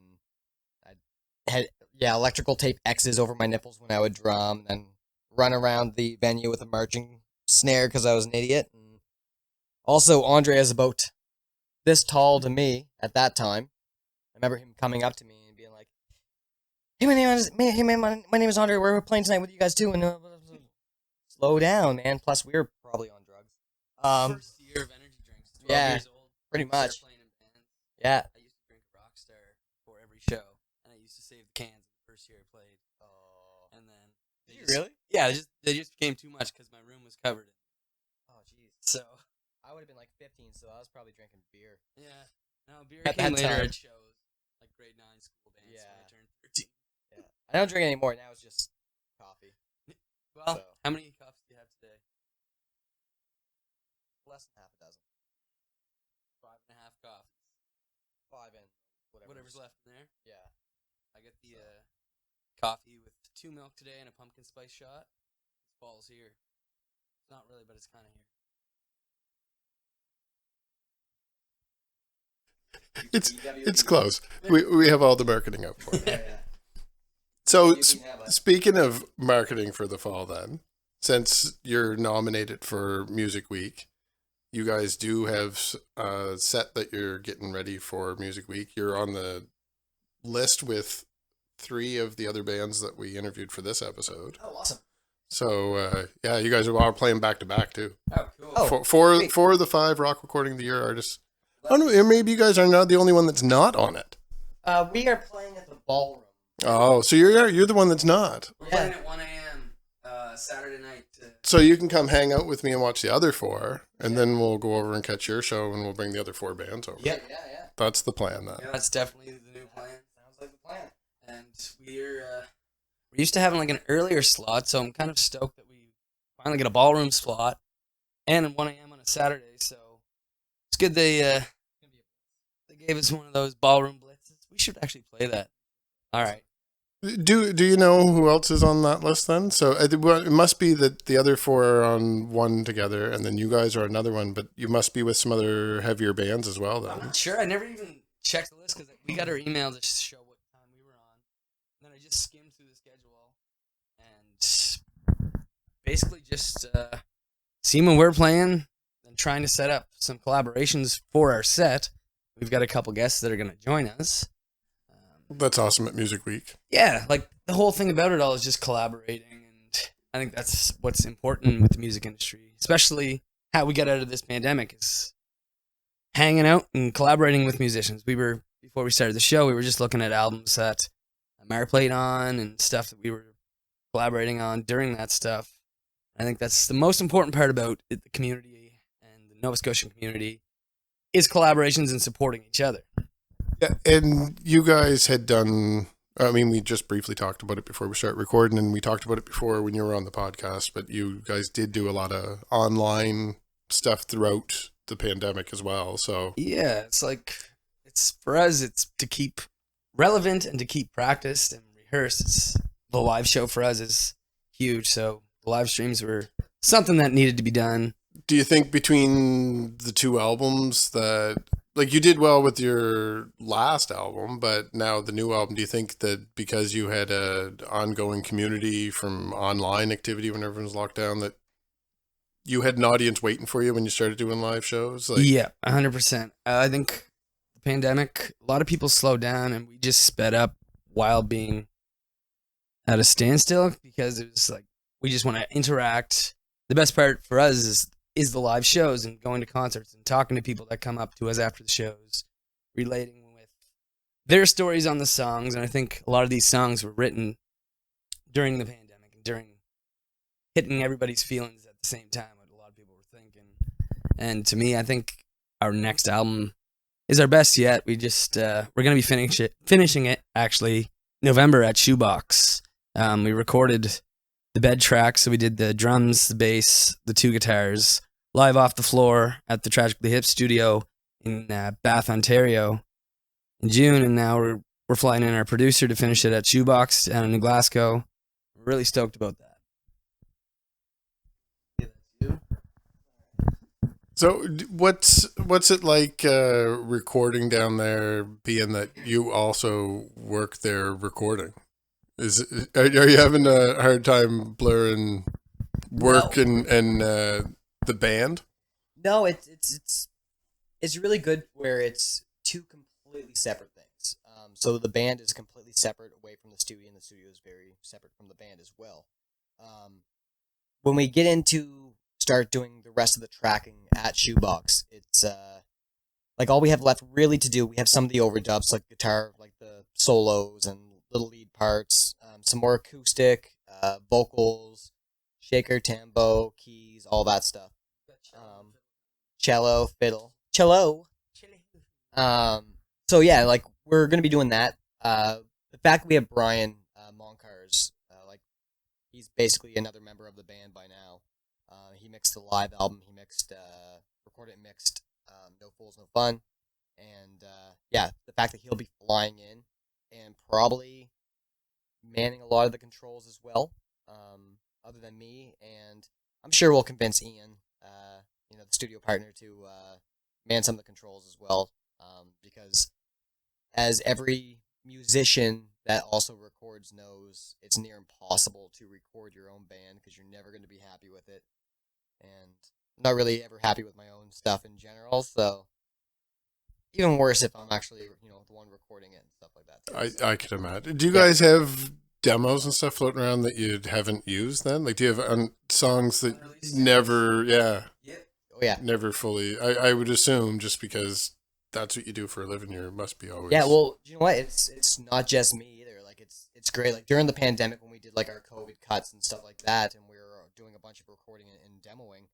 I had electrical tape X's over my nipples when I would drum, and then run around the venue with a marching snare because I was an idiot. And also, Andre is about this tall to me at that time. I remember him coming up to me and being like, "Hey, my name is Andre. We're playing tonight with you guys too." And slow down, man. Plus, we were probably on drugs. First year of energy drinks. 12 Yeah, years old. pretty much. Playing in bands. Yeah. I used to drink Rockstar before every show, and I used to save the cans the first year I played. Oh. And then Did you really? Yeah, they just became too much because my room was covered. Oh, jeez. So I would have been like 15, so I was probably drinking beer. yeah, no beer At came that later time. at shows, like grade 9 school bands. Yeah. When I turned 13. Yeah. I don't drink anymore. Now it's just coffee. Well, So. how many cups do you have today? Less than half a dozen. 5.5 coffees. 5 and Whatever's left in there. Yeah. I got the coffee with 2 milk today and a pumpkin spice shot. This fall's here. It's not really, but it's kind of here. It's close. We have all the marketing up for it. So speaking of marketing for the fall, then, since you're nominated for Music Week, you guys do have a set that you're getting ready for Music Week. You're on the list with 3 of the other bands that we interviewed for this episode. Oh, awesome. So yeah, you guys are playing back to back too. Oh, cool. For the 5 Rock Recording of the Year artists. I don't know, maybe you guys are not the only one that's not on it. We are playing at the ballroom. Oh, so you're the one that's not. We're playing at 1 a.m. Saturday night. So you can come hang out with me and watch the other 4, and then we'll go over and catch your show, and we'll bring the other 4 bands over. Yeah. That's the plan then. Yeah, that's definitely the new plan. Sounds like the plan. And we're used to having like an earlier slot, so I'm kind of stoked that we finally get a ballroom slot and at 1 a.m. on a Saturday. So it's good they gave us one of those ballroom blitzes. We should actually play that. All right. Do you know who else is on that list then? So it must be that the other 4 are on one together, and then you guys are another one. But you must be with some other heavier bands as well. Then I'm not sure. I never even checked the list because we got our email to show what time we were on. And then I just skimmed through the schedule and basically just seeing when we're playing and trying to set up some collaborations for our set. We've got a couple guests that are going to join us. That's awesome at Music Week. Yeah, like the whole thing about it all is just collaborating, and I think that's what's important with the music industry, especially how we got out of this pandemic is hanging out and collaborating with musicians. Before we started the show, we were just looking at albums that Mara played on and stuff that we were collaborating on during that stuff. I think that's the most important part about the community and the Nova Scotian community is collaborations and supporting each other. Yeah, and you guys had done, I mean, we just briefly talked about it before we started recording, and we talked about it before when you were on the podcast, but you guys did do a lot of online stuff throughout the pandemic as well, so. Yeah, for us, it's to keep relevant and to keep practiced and rehearsed. The live show for us is huge, so the live streams were something that needed to be done. Do you think between the 2 albums that, like, you did well with your last album, but now the new album, do you think that because you had an ongoing community from online activity when everyone's locked down, that you had an audience waiting for you when you started doing live shows? Yeah, 100%. I think the pandemic, a lot of people slowed down and we just sped up while being at a standstill because it was like, we just want to interact. The best part for us is the live shows and going to concerts and talking to people that come up to us after the shows, relating with their stories on the songs. And I think a lot of these songs were written during the pandemic and during hitting everybody's feelings at the same time, what a lot of people were thinking. And to me, I think our next album is our best yet. We just, we're going to be finishing it actually November at Shoebox. We recorded the bed track, so we did the drums, the bass, the 2 guitars, live off the floor at the Tragically Hip studio in Bath, Ontario in June, and now we're flying in our producer to finish it at Shoebox down in Glasgow. We're really stoked about that. So what's it like recording down there, being that you also work there recording? Are you having a hard time blurring work and the band? No, it's really good where it's two completely separate things. So the band is completely separate away from the studio, and the studio is very separate from the band as well. When we get into start doing the rest of the tracking at Shoebox, it's like all we have left really to do. We have some of the overdubs, like guitar, like the solos and little lead parts, some more acoustic, vocals, shaker, tambo, keys, all that stuff. Cello, fiddle, cello. So yeah, like we're gonna be doing that. The fact that we have Brian Moncars, like he's basically another member of the band by now. He mixed the live album. He mixed, recorded and mixed No Fools, No Fun. And yeah, the fact that he'll be flying in and probably manning a lot of the controls as well, other than me. And I'm sure we'll convince Ian, the studio partner, to man some of the controls as well. Because as every musician that also records knows, it's near impossible to record your own band because you're never going to be happy with it. And I'm not really ever happy with my own stuff in general, so even worse if I'm actually, the one recording it and stuff like that. I could imagine. Do you guys have demos and stuff floating around that you haven't used then? Like, do you have songs that never, Oh, yeah. never fully, I would assume just because that's what you do for a living, you must be always. Yeah, well, you know what? It's not just me either. Like, it's great. Like, during the pandemic when we did, like, our COVID cuts and stuff like that, and we were doing a bunch of recording and demoing,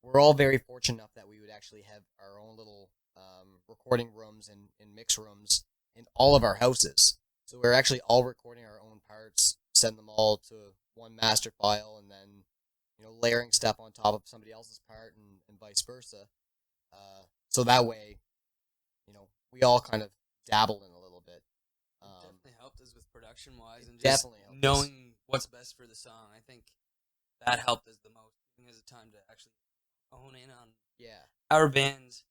we're all very fortunate enough that we would actually have our own little recording rooms and mix rooms in all of our houses. So we're actually all recording our own parts, send them all to one master file, and then layering stuff on top of somebody else's part and vice versa. So that way, we all kind of dabble in a little bit. Definitely helped us with production wise and just definitely knowing what's best for the song. I think that helped us the most. Giving us a time to actually hone in on our bands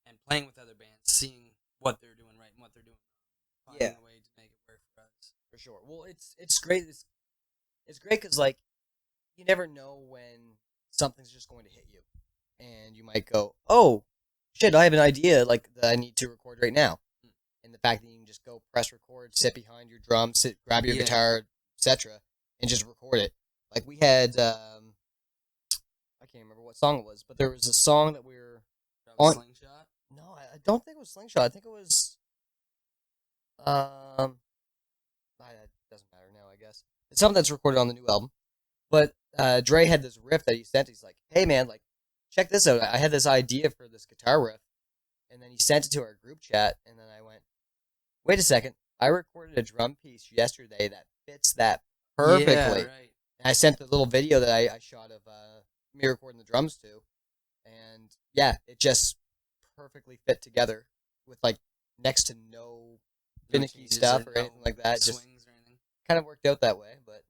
and playing with other bands, seeing what they're doing right and what they're doing wrong, finding a way to make it work for us. For sure. Well, it's great. It's great because like you never know when something's just going to hit you, and you might go, "Oh, shit! I have an idea like that I need to record right now." And the fact that you can just go press record, sit behind your drum, grab your guitar, etc., and just record it. Like we had, I can't remember what song it was, but there was a song that we were on. Slingshot? No, I don't think it was Slingshot. I think it was. That doesn't matter now, I guess. It's something that's recorded on the new album. But Dre had this riff that he sent. He's like, "Hey man, like, check this out. I had this idea for this guitar riff," and then he sent it to our group chat. And then I went, "Wait a second! I recorded a drum piece yesterday that fits that perfectly." Yeah, right. And I sent the little video that I shot of me recording the drums to, and yeah, it just perfectly fit together with like next to no finicky stuff or anything like that. Just swings or anything. kind of worked out that way. But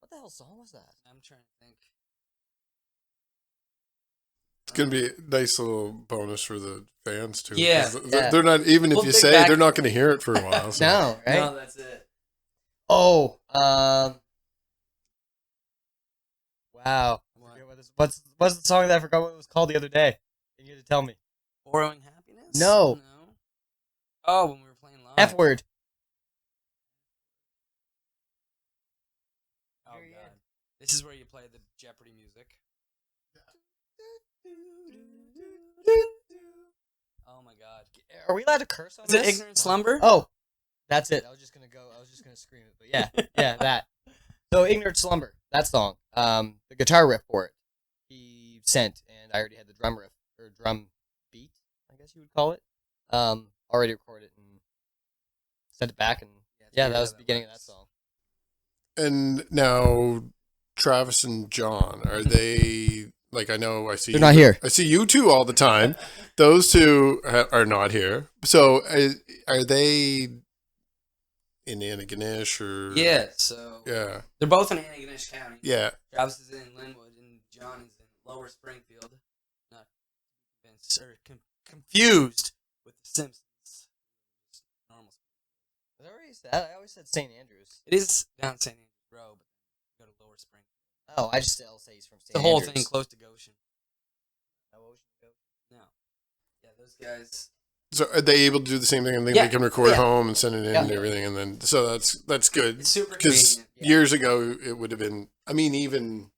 what the hell song was that? I'm trying to think. It's going to be a nice little bonus for the fans too. Yeah. They're not, even if We'll you think say back. they're not going to hear it for a while. So. No, right? No, that's it. Oh, wow. What's the song that I forgot what it was called the other day? You get to tell me. Borrowing Happiness? No. Oh, when we were playing live. F word. Oh, God. This is where you play the Jeopardy music. Oh, my God. Are we allowed to curse on Is this? it Ignorant Slumber? Oh, that's it. I was just gonna scream it, but yeah, that. So Ignorant Slumber, that song. The guitar riff for it, he sent, and I already had the drum riff or drum beat, I guess you would call it. Already recorded and sent it back, and yeah, that was the beginning of that song. And now, Travis and John, are they? Like, I know I see they're not here. I see you two all the time. Those two are not here. So are they in Antigonish or? Yeah, so yeah, they're both in Antigonish County. Yeah, Travis is in Linwood and John is in Lower Springfield. Not convinced or confused with the Simpsons. Normal. I always said St. Andrews. It is down St. Andrews Road, but go to Lower Spring. Oh, I just still say he's from St. The whole Andrews. thing close to Goshen. No Ocean. No. Yeah, those guys. So are they able to do the same thing? And they can record home and send it in and everything, and then so that's good. It's super because convenient. years ago it would have been. I mean,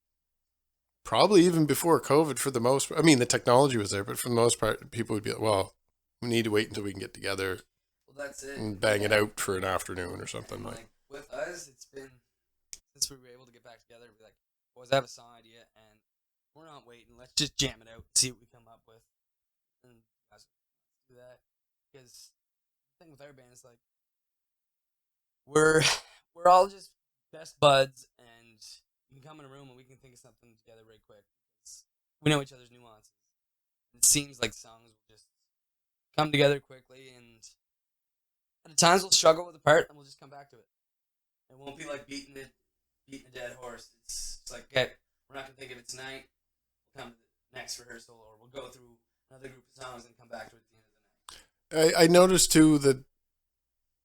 probably even before COVID, for the most. I mean, the technology was there, but for the most part, people would be like, "Well, we need to wait until we can get together." Well, that's it. And bang it out for an afternoon or something like. With us, it's been since we were able to get back together. We're like, boys, I have a song idea, and we're not waiting. Let's just jam it out, and see what we come up with, and guys, do that. Because the thing with our band is like we're all just best buds, and you can come in a room and we can think of something together very quick. We know each other's nuances. It seems like songs will just come together quickly, and at times we'll struggle with a part, and we'll just come back to it. It won't be like beating a dead horse. It's like, okay, we're not gonna think of it tonight. We'll come to the next rehearsal, or we'll go through another group of songs and come back to it at the end of the night. I noticed too that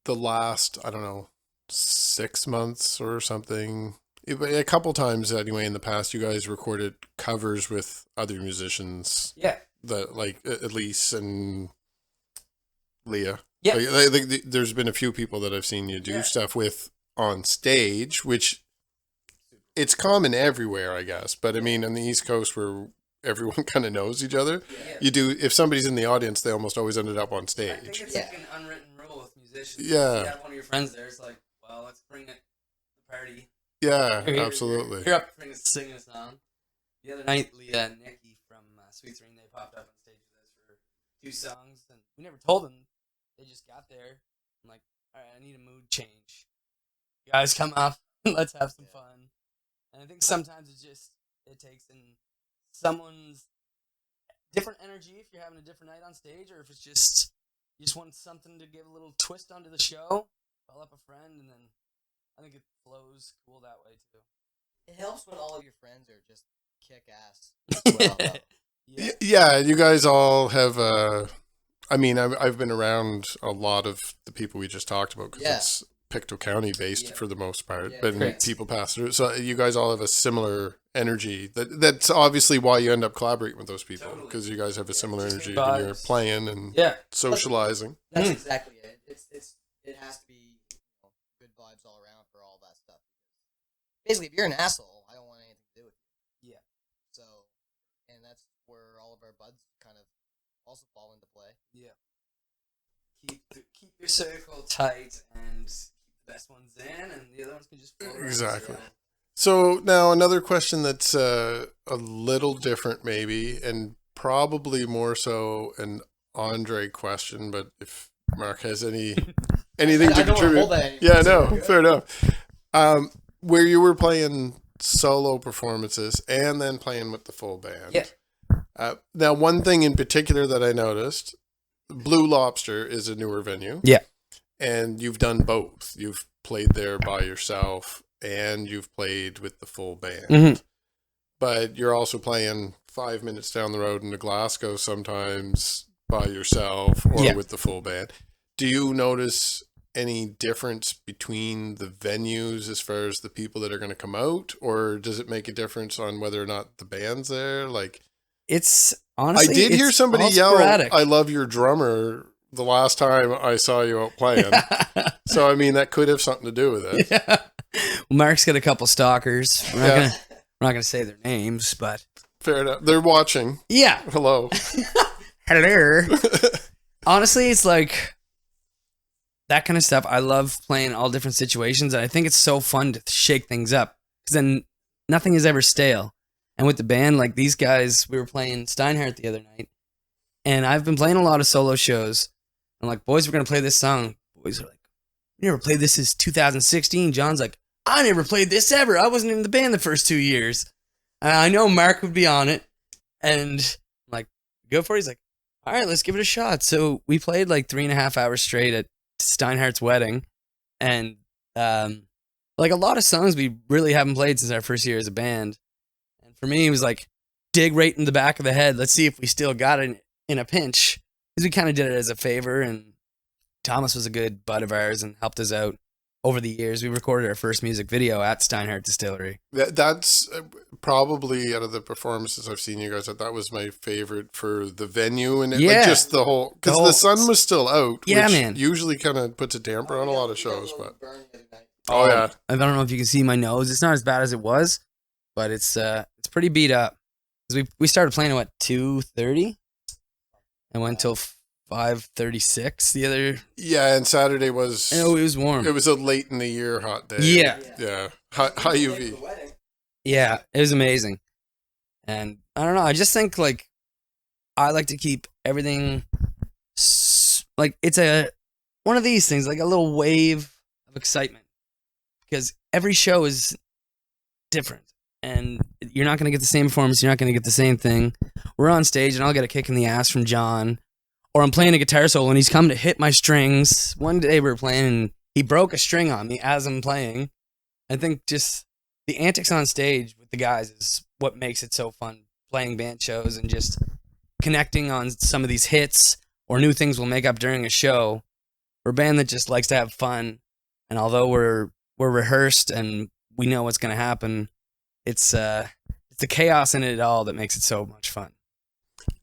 the last, I don't know, 6 months or something, a couple times anyway in the past, you guys recorded covers with other musicians. Yeah. Like Elise and Leah. Yeah. Like, there's been a few people that I've seen you do stuff with on stage, which it's common everywhere, I guess. But I mean, on the East Coast where everyone kind of knows each other, you do. If somebody's in the audience, they almost always ended up on stage. I think it's like an unwritten rule with musicians. Yeah. If you have one of your friends there, it's like, well, let's bring it to the party. Yeah, absolutely. You're up to singing a song. The other night, Leah and Nikki from Sweet Serene, they popped up on stage with us for 2 songs, and we never told them. They just got there. I'm like, all right, I need a mood change. You guys come up, let's have some fun. And I think sometimes it takes in someone's different energy if you're having a different night on stage, or if it's just you just want something to give a little twist onto the show, call up a friend, and then I think it flows cool that way too. It helps when all of your friends are just kick ass. Well, yeah, you guys all have. I mean, I've been around a lot of the people we just talked about because it's Pictou County based for the most part, but people pass through. So you guys all have a similar energy. That's obviously why you end up collaborating with those people, because you guys have a similar energy when you're playing and socializing. That's exactly it. It has to be good vibes all around for all that stuff. Basically, if you're an asshole, I don't want anything to do with you. Yeah. So, and that's where all of our buds kind of also fall into play. Yeah. Keep your circle tight and keep the best ones in, and the other ones can just float around. Exactly. So now another question that's a little different maybe, and probably more so an Andre question, but if Mark has anything to contribute. Yeah, no, fair enough. Where you were playing solo performances and then playing with the full band. Yeah. Now, one thing in particular that I noticed, Blue Lobster is a newer venue. Yeah. And you've done both. You've played there by yourself and you've played with the full band. Mm-hmm. But you're also playing 5 minutes down the road into Glasgow sometimes by yourself or with the full band. Do you notice any difference between the venues as far as the people that are going to come out, or does it make a difference on whether or not the band's there? Like, it's honestly, I did hear somebody yell, sporadic. "I love your drummer," the last time I saw you out playing. So, I mean, that could have something to do with it. Yeah. Well, Mark's got a couple stalkers. We're not gonna say their names, but fair enough. They're watching. Yeah. Hello. Hello. Honestly, it's like that kind of stuff. I love playing all different situations, and I think it's so fun to shake things up because then nothing is ever stale. And with the band, like these guys, we were playing Steinhardt the other night, and I've been playing a lot of solo shows. I'm like, boys, we're gonna play this song. Boys are like, we never played this since 2016. John's like, I never played this ever. I wasn't in the band the first 2 years. And I know Mark would be on it, and I'm like, go for it. He's like, all right, let's give it a shot. So we played like 3.5 hours straight at Steinhardt's wedding, and like a lot of songs we really haven't played since our first year as a band. And for me, it was like dig right in the back of the head. Let's see if we still got it in a pinch, because we kind of did it as a favor, and Thomas was a good bud of ours and helped us out over the years. We recorded our first music video at Steinhardt Distillery. That's probably, out of the performances I've seen you guys at, that was my favorite for the venue and like just the whole, because the sun was still out, which man. usually kind of puts a damper on a lot of shows. But I don't know if you can see my nose. It's not as bad as it was, but it's pretty beat up. We started playing at 2:30 and went till 5:36 the other. Yeah, and Saturday was. Oh, it was warm. It was a late in the year hot day. Yeah. High UV. Yeah, it was amazing. And I don't know. I just think like I like to keep everything like it's one of these things, like a little wave of excitement, because every show is different. And you're not going to get the same performance. You're not going to get the same thing. We're on stage, and I'll get a kick in the ass from John. Or I'm playing a guitar solo, and he's come to hit my strings. One day we were playing, and he broke a string on me as I'm playing. I think just the antics on stage with the guys is what makes it so fun, playing band shows and just connecting on some of these hits or new things we'll make up during a show. We're a band that just likes to have fun. And although we're rehearsed and we know what's going to happen, it's the chaos in it all that makes it so much fun.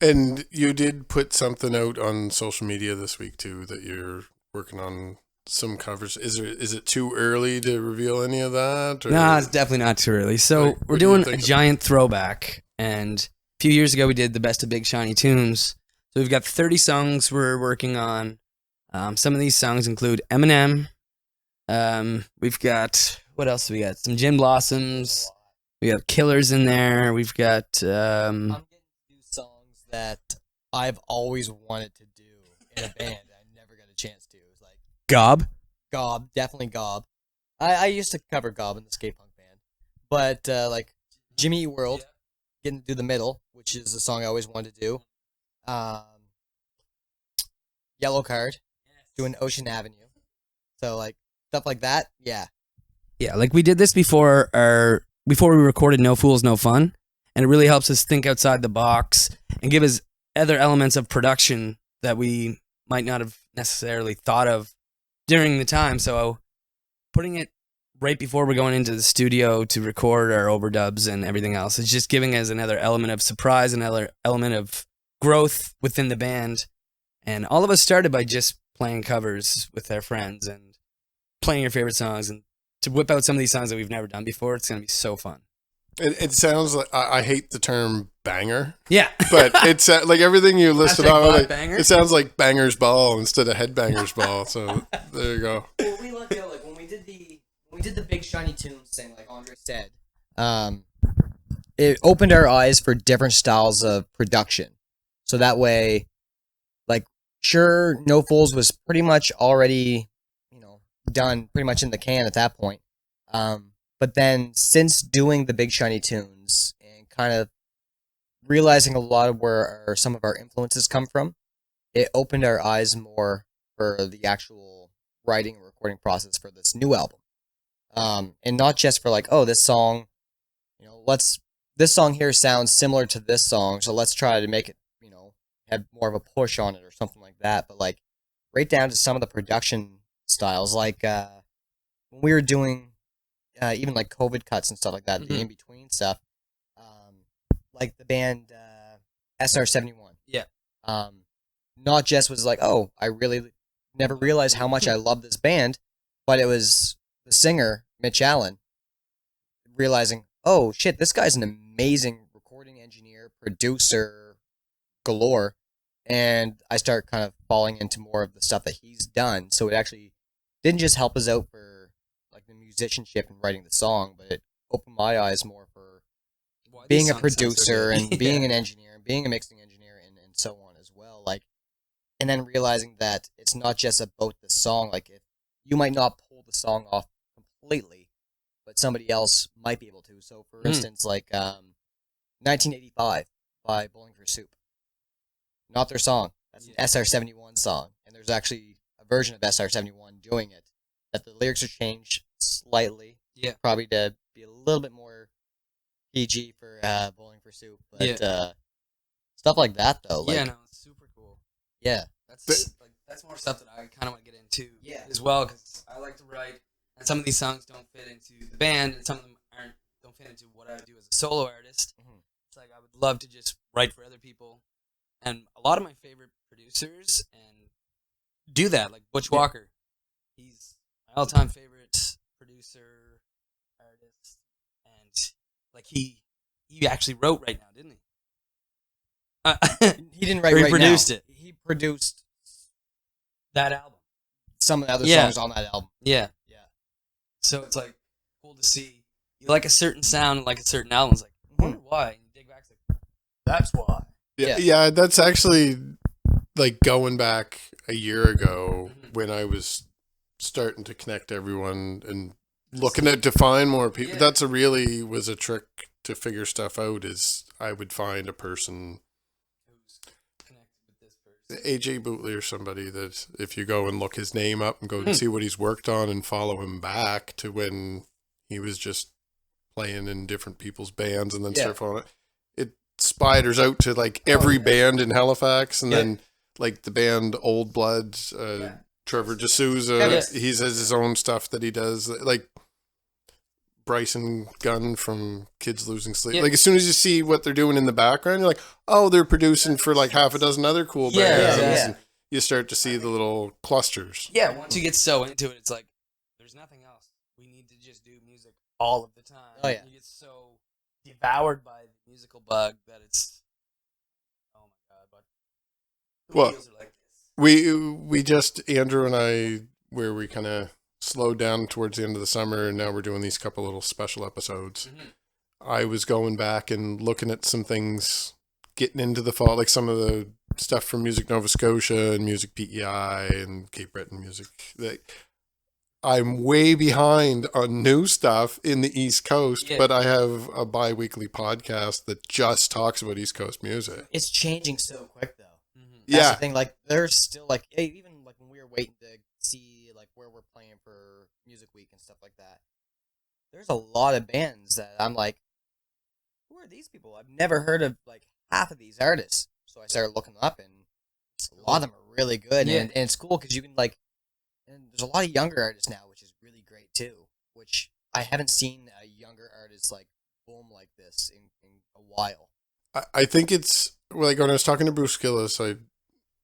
And you did put something out on social media this week too, that you're working on some covers. Is it too early to reveal any of that? Or? No, it's definitely not too early. So we're doing a giant throwback, and a few years ago we did the best of Big Shiny Tunes. So we've got 30 songs we're working on. Some of these songs include Eminem. We've got, what else do we got? Some Gin Blossoms. We got Killers in there. We've got I'm getting to do songs that I've always wanted to do in a band. I never got a chance to. It was like Gob, definitely Gob. I used to cover Gob in the skate punk band, but like Jimmy Eat World, getting to do the middle, which is a song I always wanted to do. Yellow Card, doing Ocean Avenue. So like stuff like that, yeah. Yeah, like we did this before we recorded No Fools, No Fun, and it really helps us think outside the box and give us other elements of production that we might not have necessarily thought of during the time. So putting it right before we're going into the studio to record our overdubs and everything else is just giving us another element of surprise, another element of growth within the band. And all of us started by just playing covers with our friends and playing your favorite songs, and to whip out some of these songs that we've never done before, it's going to be so fun. It sounds like, I hate the term banger. Yeah. But it's like everything you listed out, like, banger. it sounds like Banger's Ball instead of Headbangers Ball. So there you go. Well, we lucked out, like when we did the Big Shiny Tunes thing, like Andre said, it opened our eyes for different styles of production. So that way, like, sure, No Fools was pretty much already, done pretty much in the can at that point. But then since doing the Big Shiny Tunes and kind of realizing a lot of where some of our influences come from, it opened our eyes more for the actual writing and recording process for this new album. And not just for like, oh, this song, this song here sounds similar to this song, so let's try to make it, have more of a push on it or something like that. But like right down to some of the production styles, like when we were doing even like COVID cuts and stuff like that, the in-between stuff, like the band SR71. Yeah. Not just was like, oh, I really never realized how much I love this band, but it was the singer, Mitch Allen, realizing, oh shit, this guy's an amazing recording engineer, producer, galore. And I start kind of falling into more of the stuff that he's done. So it actually didn't just help us out for like the musicianship and writing the song, but it opened my eyes more for being a producer and being an engineer and being a mixing engineer and so on as well. Like, and then realizing that it's not just about the song. Like, if you might not pull the song off completely, but somebody else might be able to. So for instance, like 1985 by Bowling for Soup. Not their song. That's an SR71 song. And there's actually a version of SR71 doing it. That the lyrics are changed slightly. Yeah. Probably to be a little bit more PG for Bowling for Soup. But stuff like that, though. Like, yeah, no, it's super cool. Yeah. That's that's more stuff that I kind of want to get into as well, because I like to write, and some of these songs don't fit into the band, and some of them don't fit into what I do as a solo artist. It's like I would love to just write for other people, and a lot of my favorite producers and do that, like Butch Walker. He's my all-time favorite producer, artist, and like he actually wrote Right Now, didn't he? He didn't write He Right produced Now. it. He produced that album. Some of the other songs on that album. Yeah. So it's like cool to see you like a certain sound, like a certain album. It's like, I wonder why. And you dig back, it's like, that's why. Yeah, that's actually like going back a year ago when I was starting to connect everyone and looking to find more people. Yeah. That's was a trick to figure stuff out. Is I would find a person, AJ Bootley or somebody, that if you go and look his name up and go and see what he's worked on and follow him back to when he was just playing in different people's bands and then start following it spiders out to like every band in Halifax, and then like the band Old Blood, Trevor D'Souza, he has his own stuff that he does, like Bryson Gunn from Kids Losing Sleep. Like as soon as you see what they're doing in the background, you're like, oh, they're producing for like half a dozen other cool bands. And you start to see the little clusters. Yeah, once you get so into it, it's like there's nothing else. We need to just do music all of the time. Oh yeah. You get so devoured by the musical bug that it's oh my god. But who Well, feels like this? we just, Andrew and I, where we kind of slowed down towards the end of the summer, and now we're doing these couple little special episodes. I was going back and looking at some things getting into the fall, like some of the stuff from Music Nova Scotia and Music PEI and Cape Breton music. I'm way behind on new stuff in the East Coast, but I have a bi-weekly podcast that just talks about East Coast music. It's changing so quick though. That's the thing. Like there's still like even like when we were waiting to see like where we're playing for Music Week and stuff like that, there's a lot of bands that I'm like, who are these people? I've never heard of like half of these artists. So I started looking them up, and a lot of them are really good, and it's cool because you can like, and there's a lot of younger artists now, which is really great too. Which I haven't seen a younger artist like boom like this in a while. I think it's like when I was talking to Bruce Gillis, I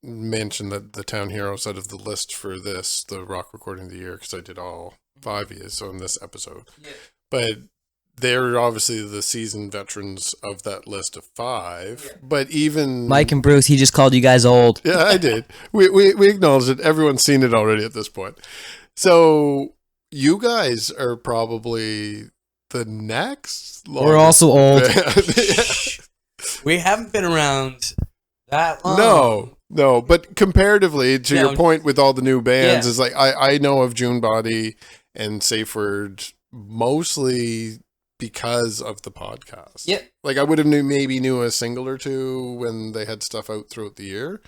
mentioned that the Town Heroes out of the list for this, the rock recording of the year, because I did all 5 years on this episode. But they're obviously the seasoned veterans of that list of 5. But even Mike and Bruce, he just called you guys old. Yeah, I did. We acknowledge it. Everyone's seen it already at this point. So you guys are probably the next. We're also old. We haven't been around that long. No, but comparatively to your point with all the new bands, is like I know of June Body and Safeword mostly because of the podcast. Like I would have knew a single or two when they had stuff out throughout the year.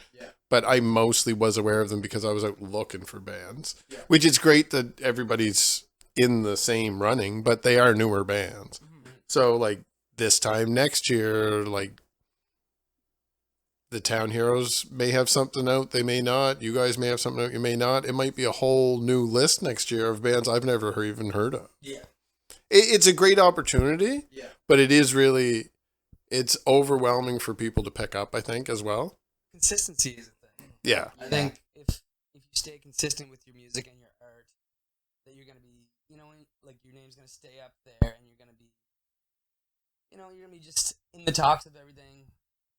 But I mostly was aware of them because I was out looking for bands. Which is great that everybody's in the same running, but they are newer bands. So like this time next year, like the Town Heroes may have something out, they may not. You guys may have something out, you may not. It might be a whole new list next year of bands I've never even heard of. It's a great opportunity, but it is really, it's overwhelming for people to pick up, I think, as well. Consistency is a thing. I think if you stay consistent with your music and your art, that you're going to be, like your name's going to stay up there, and you're going to be, you're going to be just in the talks of everything.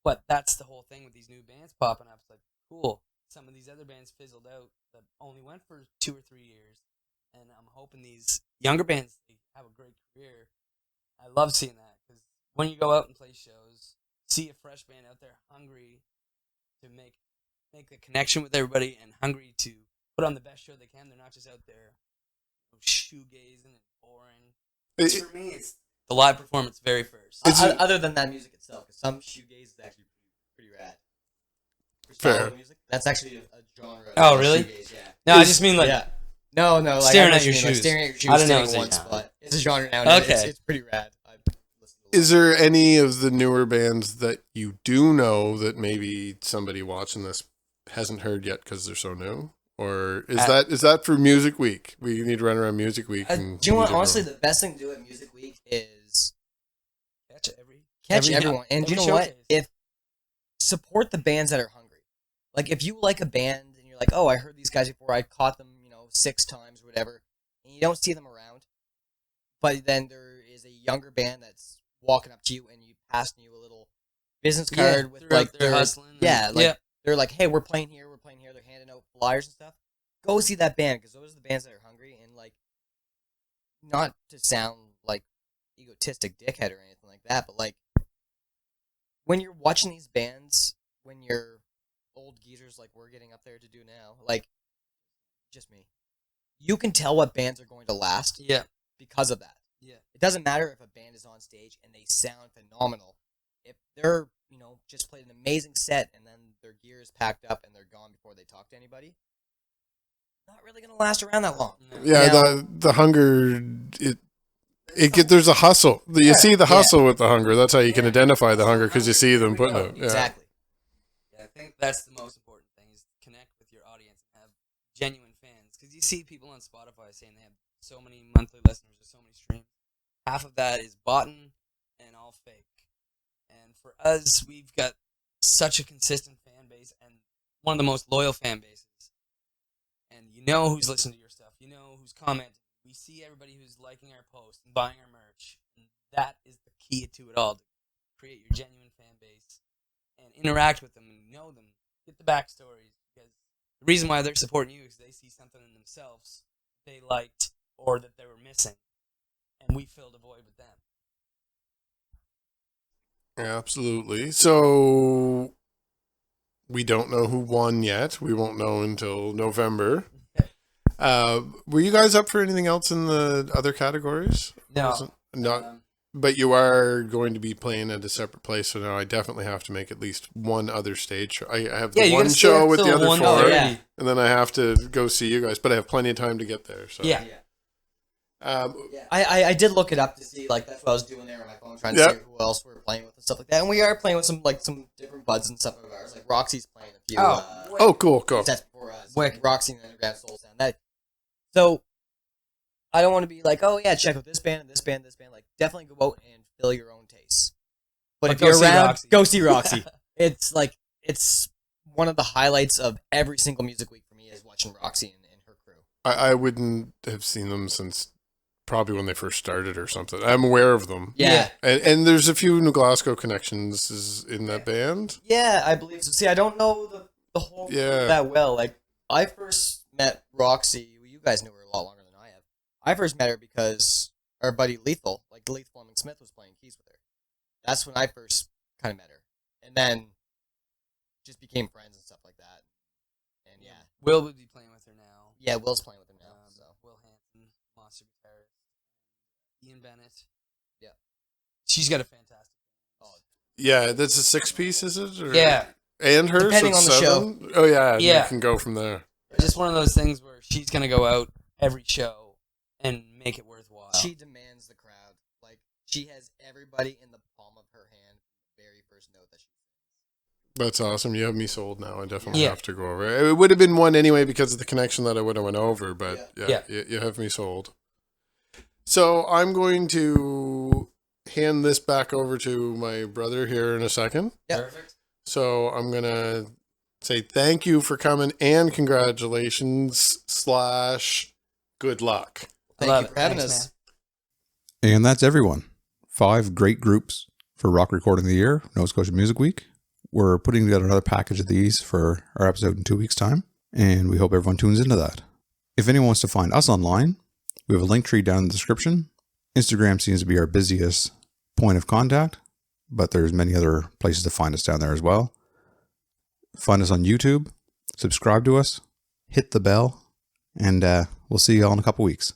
But that's the whole thing with these new bands popping up. It's like, cool. Some of these other bands fizzled out that only went for 2 or 3 years. And I'm hoping these younger bands have a great career. I love seeing that because when you go out and play shows, see a fresh band out there hungry to make the connection with everybody and hungry to put on the best show they can. They're not just out there shoegazing and boring. For me, it's the live performance very first. Other than that music itself, because some shoegaze is actually pretty rad. Fair. Music, that's actually a genre. Oh, really? Shoegaze, No, I just mean like no, like staring at your shoes. Like staring at your shoes. I don't know. It's one spot. It's a genre now. Okay. It's pretty rad. Is there any of the newer bands that you do know that maybe somebody watching this hasn't heard yet because they're so new? Or is that for Music Week? We need to run around Music Week. Do you know what? Honestly, the best thing to do at Music Week is catch everyone. And you know what? Support the bands that are hungry. Like if you like a band and you're like, oh, I heard these guys before, I caught them, 6 times or whatever, and you don't see them around, but then there is a younger band that's walking up to you and passing you a little business card with like they're hustling. They're like, hey, we're playing here. They're handing out flyers and stuff. Go see that band because those are the bands that are hungry, and like, not to sound like egotistic dickhead or anything like that, but like when you're watching these bands, when you're old geezers like we're getting up there to do now, like just me, you can tell what bands are going to last. Yeah. Because of that. Yeah. It doesn't matter if a band is on stage and they sound phenomenal. If they're, just played an amazing set and then their gear is packed up and they're gone before they talk to anybody, not really going to last around that long. No. Yeah, the hunger, there's a hustle. You see the hustle with the hunger. That's how you can identify the hunger because you see them putting it. Yeah. Exactly. Yeah, I think that's the most important thing is connect with your audience and have genuine fans. Because you see people on Spotify saying they have so many monthly listeners or so many streams. Half of that is bought and all fake. And for us, we've got such a consistent fan base and one of the most loyal fan bases. And you know who's listening to your stuff. You know who's commenting. We see everybody who's liking our posts and buying our merch. And that is the key to it all, to create your genuine fan base and interact with them and know them. Get the backstories. Because the reason why they're supporting you is they see something in themselves they liked or that they were missing. And we filled a void with them. Absolutely. So we don't know who won yet. We won't know until November. Were you guys up for anything else in the other categories? No. But you are going to be playing at a separate place, so now I definitely have to make at least one other stage. I have the one show with the other 4, and then I have to go see you guys, but I have plenty of time to get there. So. Yeah. I did look it up to see, like, that's what I was doing there on my phone, trying to see who else we were playing with and stuff like that. And we are playing with some different buds and stuff of ours. Like Roxy's playing a few. Cool. That's for us. Roxy and the Underground Soul Sound. So I don't want to be like, oh yeah, check out this band and this band, this band. Like, definitely go out and fill your own tastes. But if you're around, go see Roxy. It's one of the highlights of every single Music Week for me is watching Roxy and her crew. I wouldn't have seen them since probably when they first started or something. I'm aware of them. Yeah. And there's a few New Glasgow connections in that band. Yeah, I believe so. See, I don't know the whole crew that well. Like, I first met Roxy. You guys knew her a lot longer than I have. I first met her because our buddy Lethal Fleming Smith, was playing keys with her. That's when I first kind of met her. And then just became friends and stuff like that. And yeah. Will would be playing with her now. Yeah, Will's playing with her now. So Will Hansen, monster guitarist. Ian Bennett. Yeah. She's got a fantastic. Yeah, that's a 6-piece, is it? Or? Yeah. And her? Depending on the 7? Oh, yeah. Yeah. You can go from there. Just one of those things where she's going to go out every show and make it worthwhile. She demands the crowd. Like, she has everybody in the palm of her hand from the very first note that she sings. That's awesome. You have me sold now. I definitely have to go over. It would have been one anyway because of the connection that I would have went over, but you have me sold. So I'm going to hand this back over to my brother here in a second. Yeah. Perfect. So I'm going to say thank you for coming and congratulations / good luck. Thank you for having us. And that's everyone. 5 great groups for Rock Recording of the Year, Nova Scotia Music Week. We're putting together another package of these for our episode in 2 weeks' time, and we hope everyone tunes into that. If anyone wants to find us online, we have a link tree down in the description. Instagram seems to be our busiest point of contact, but there's many other places to find us down there as well. Find us on YouTube, subscribe to us, hit the bell, and we'll see you all in a couple weeks.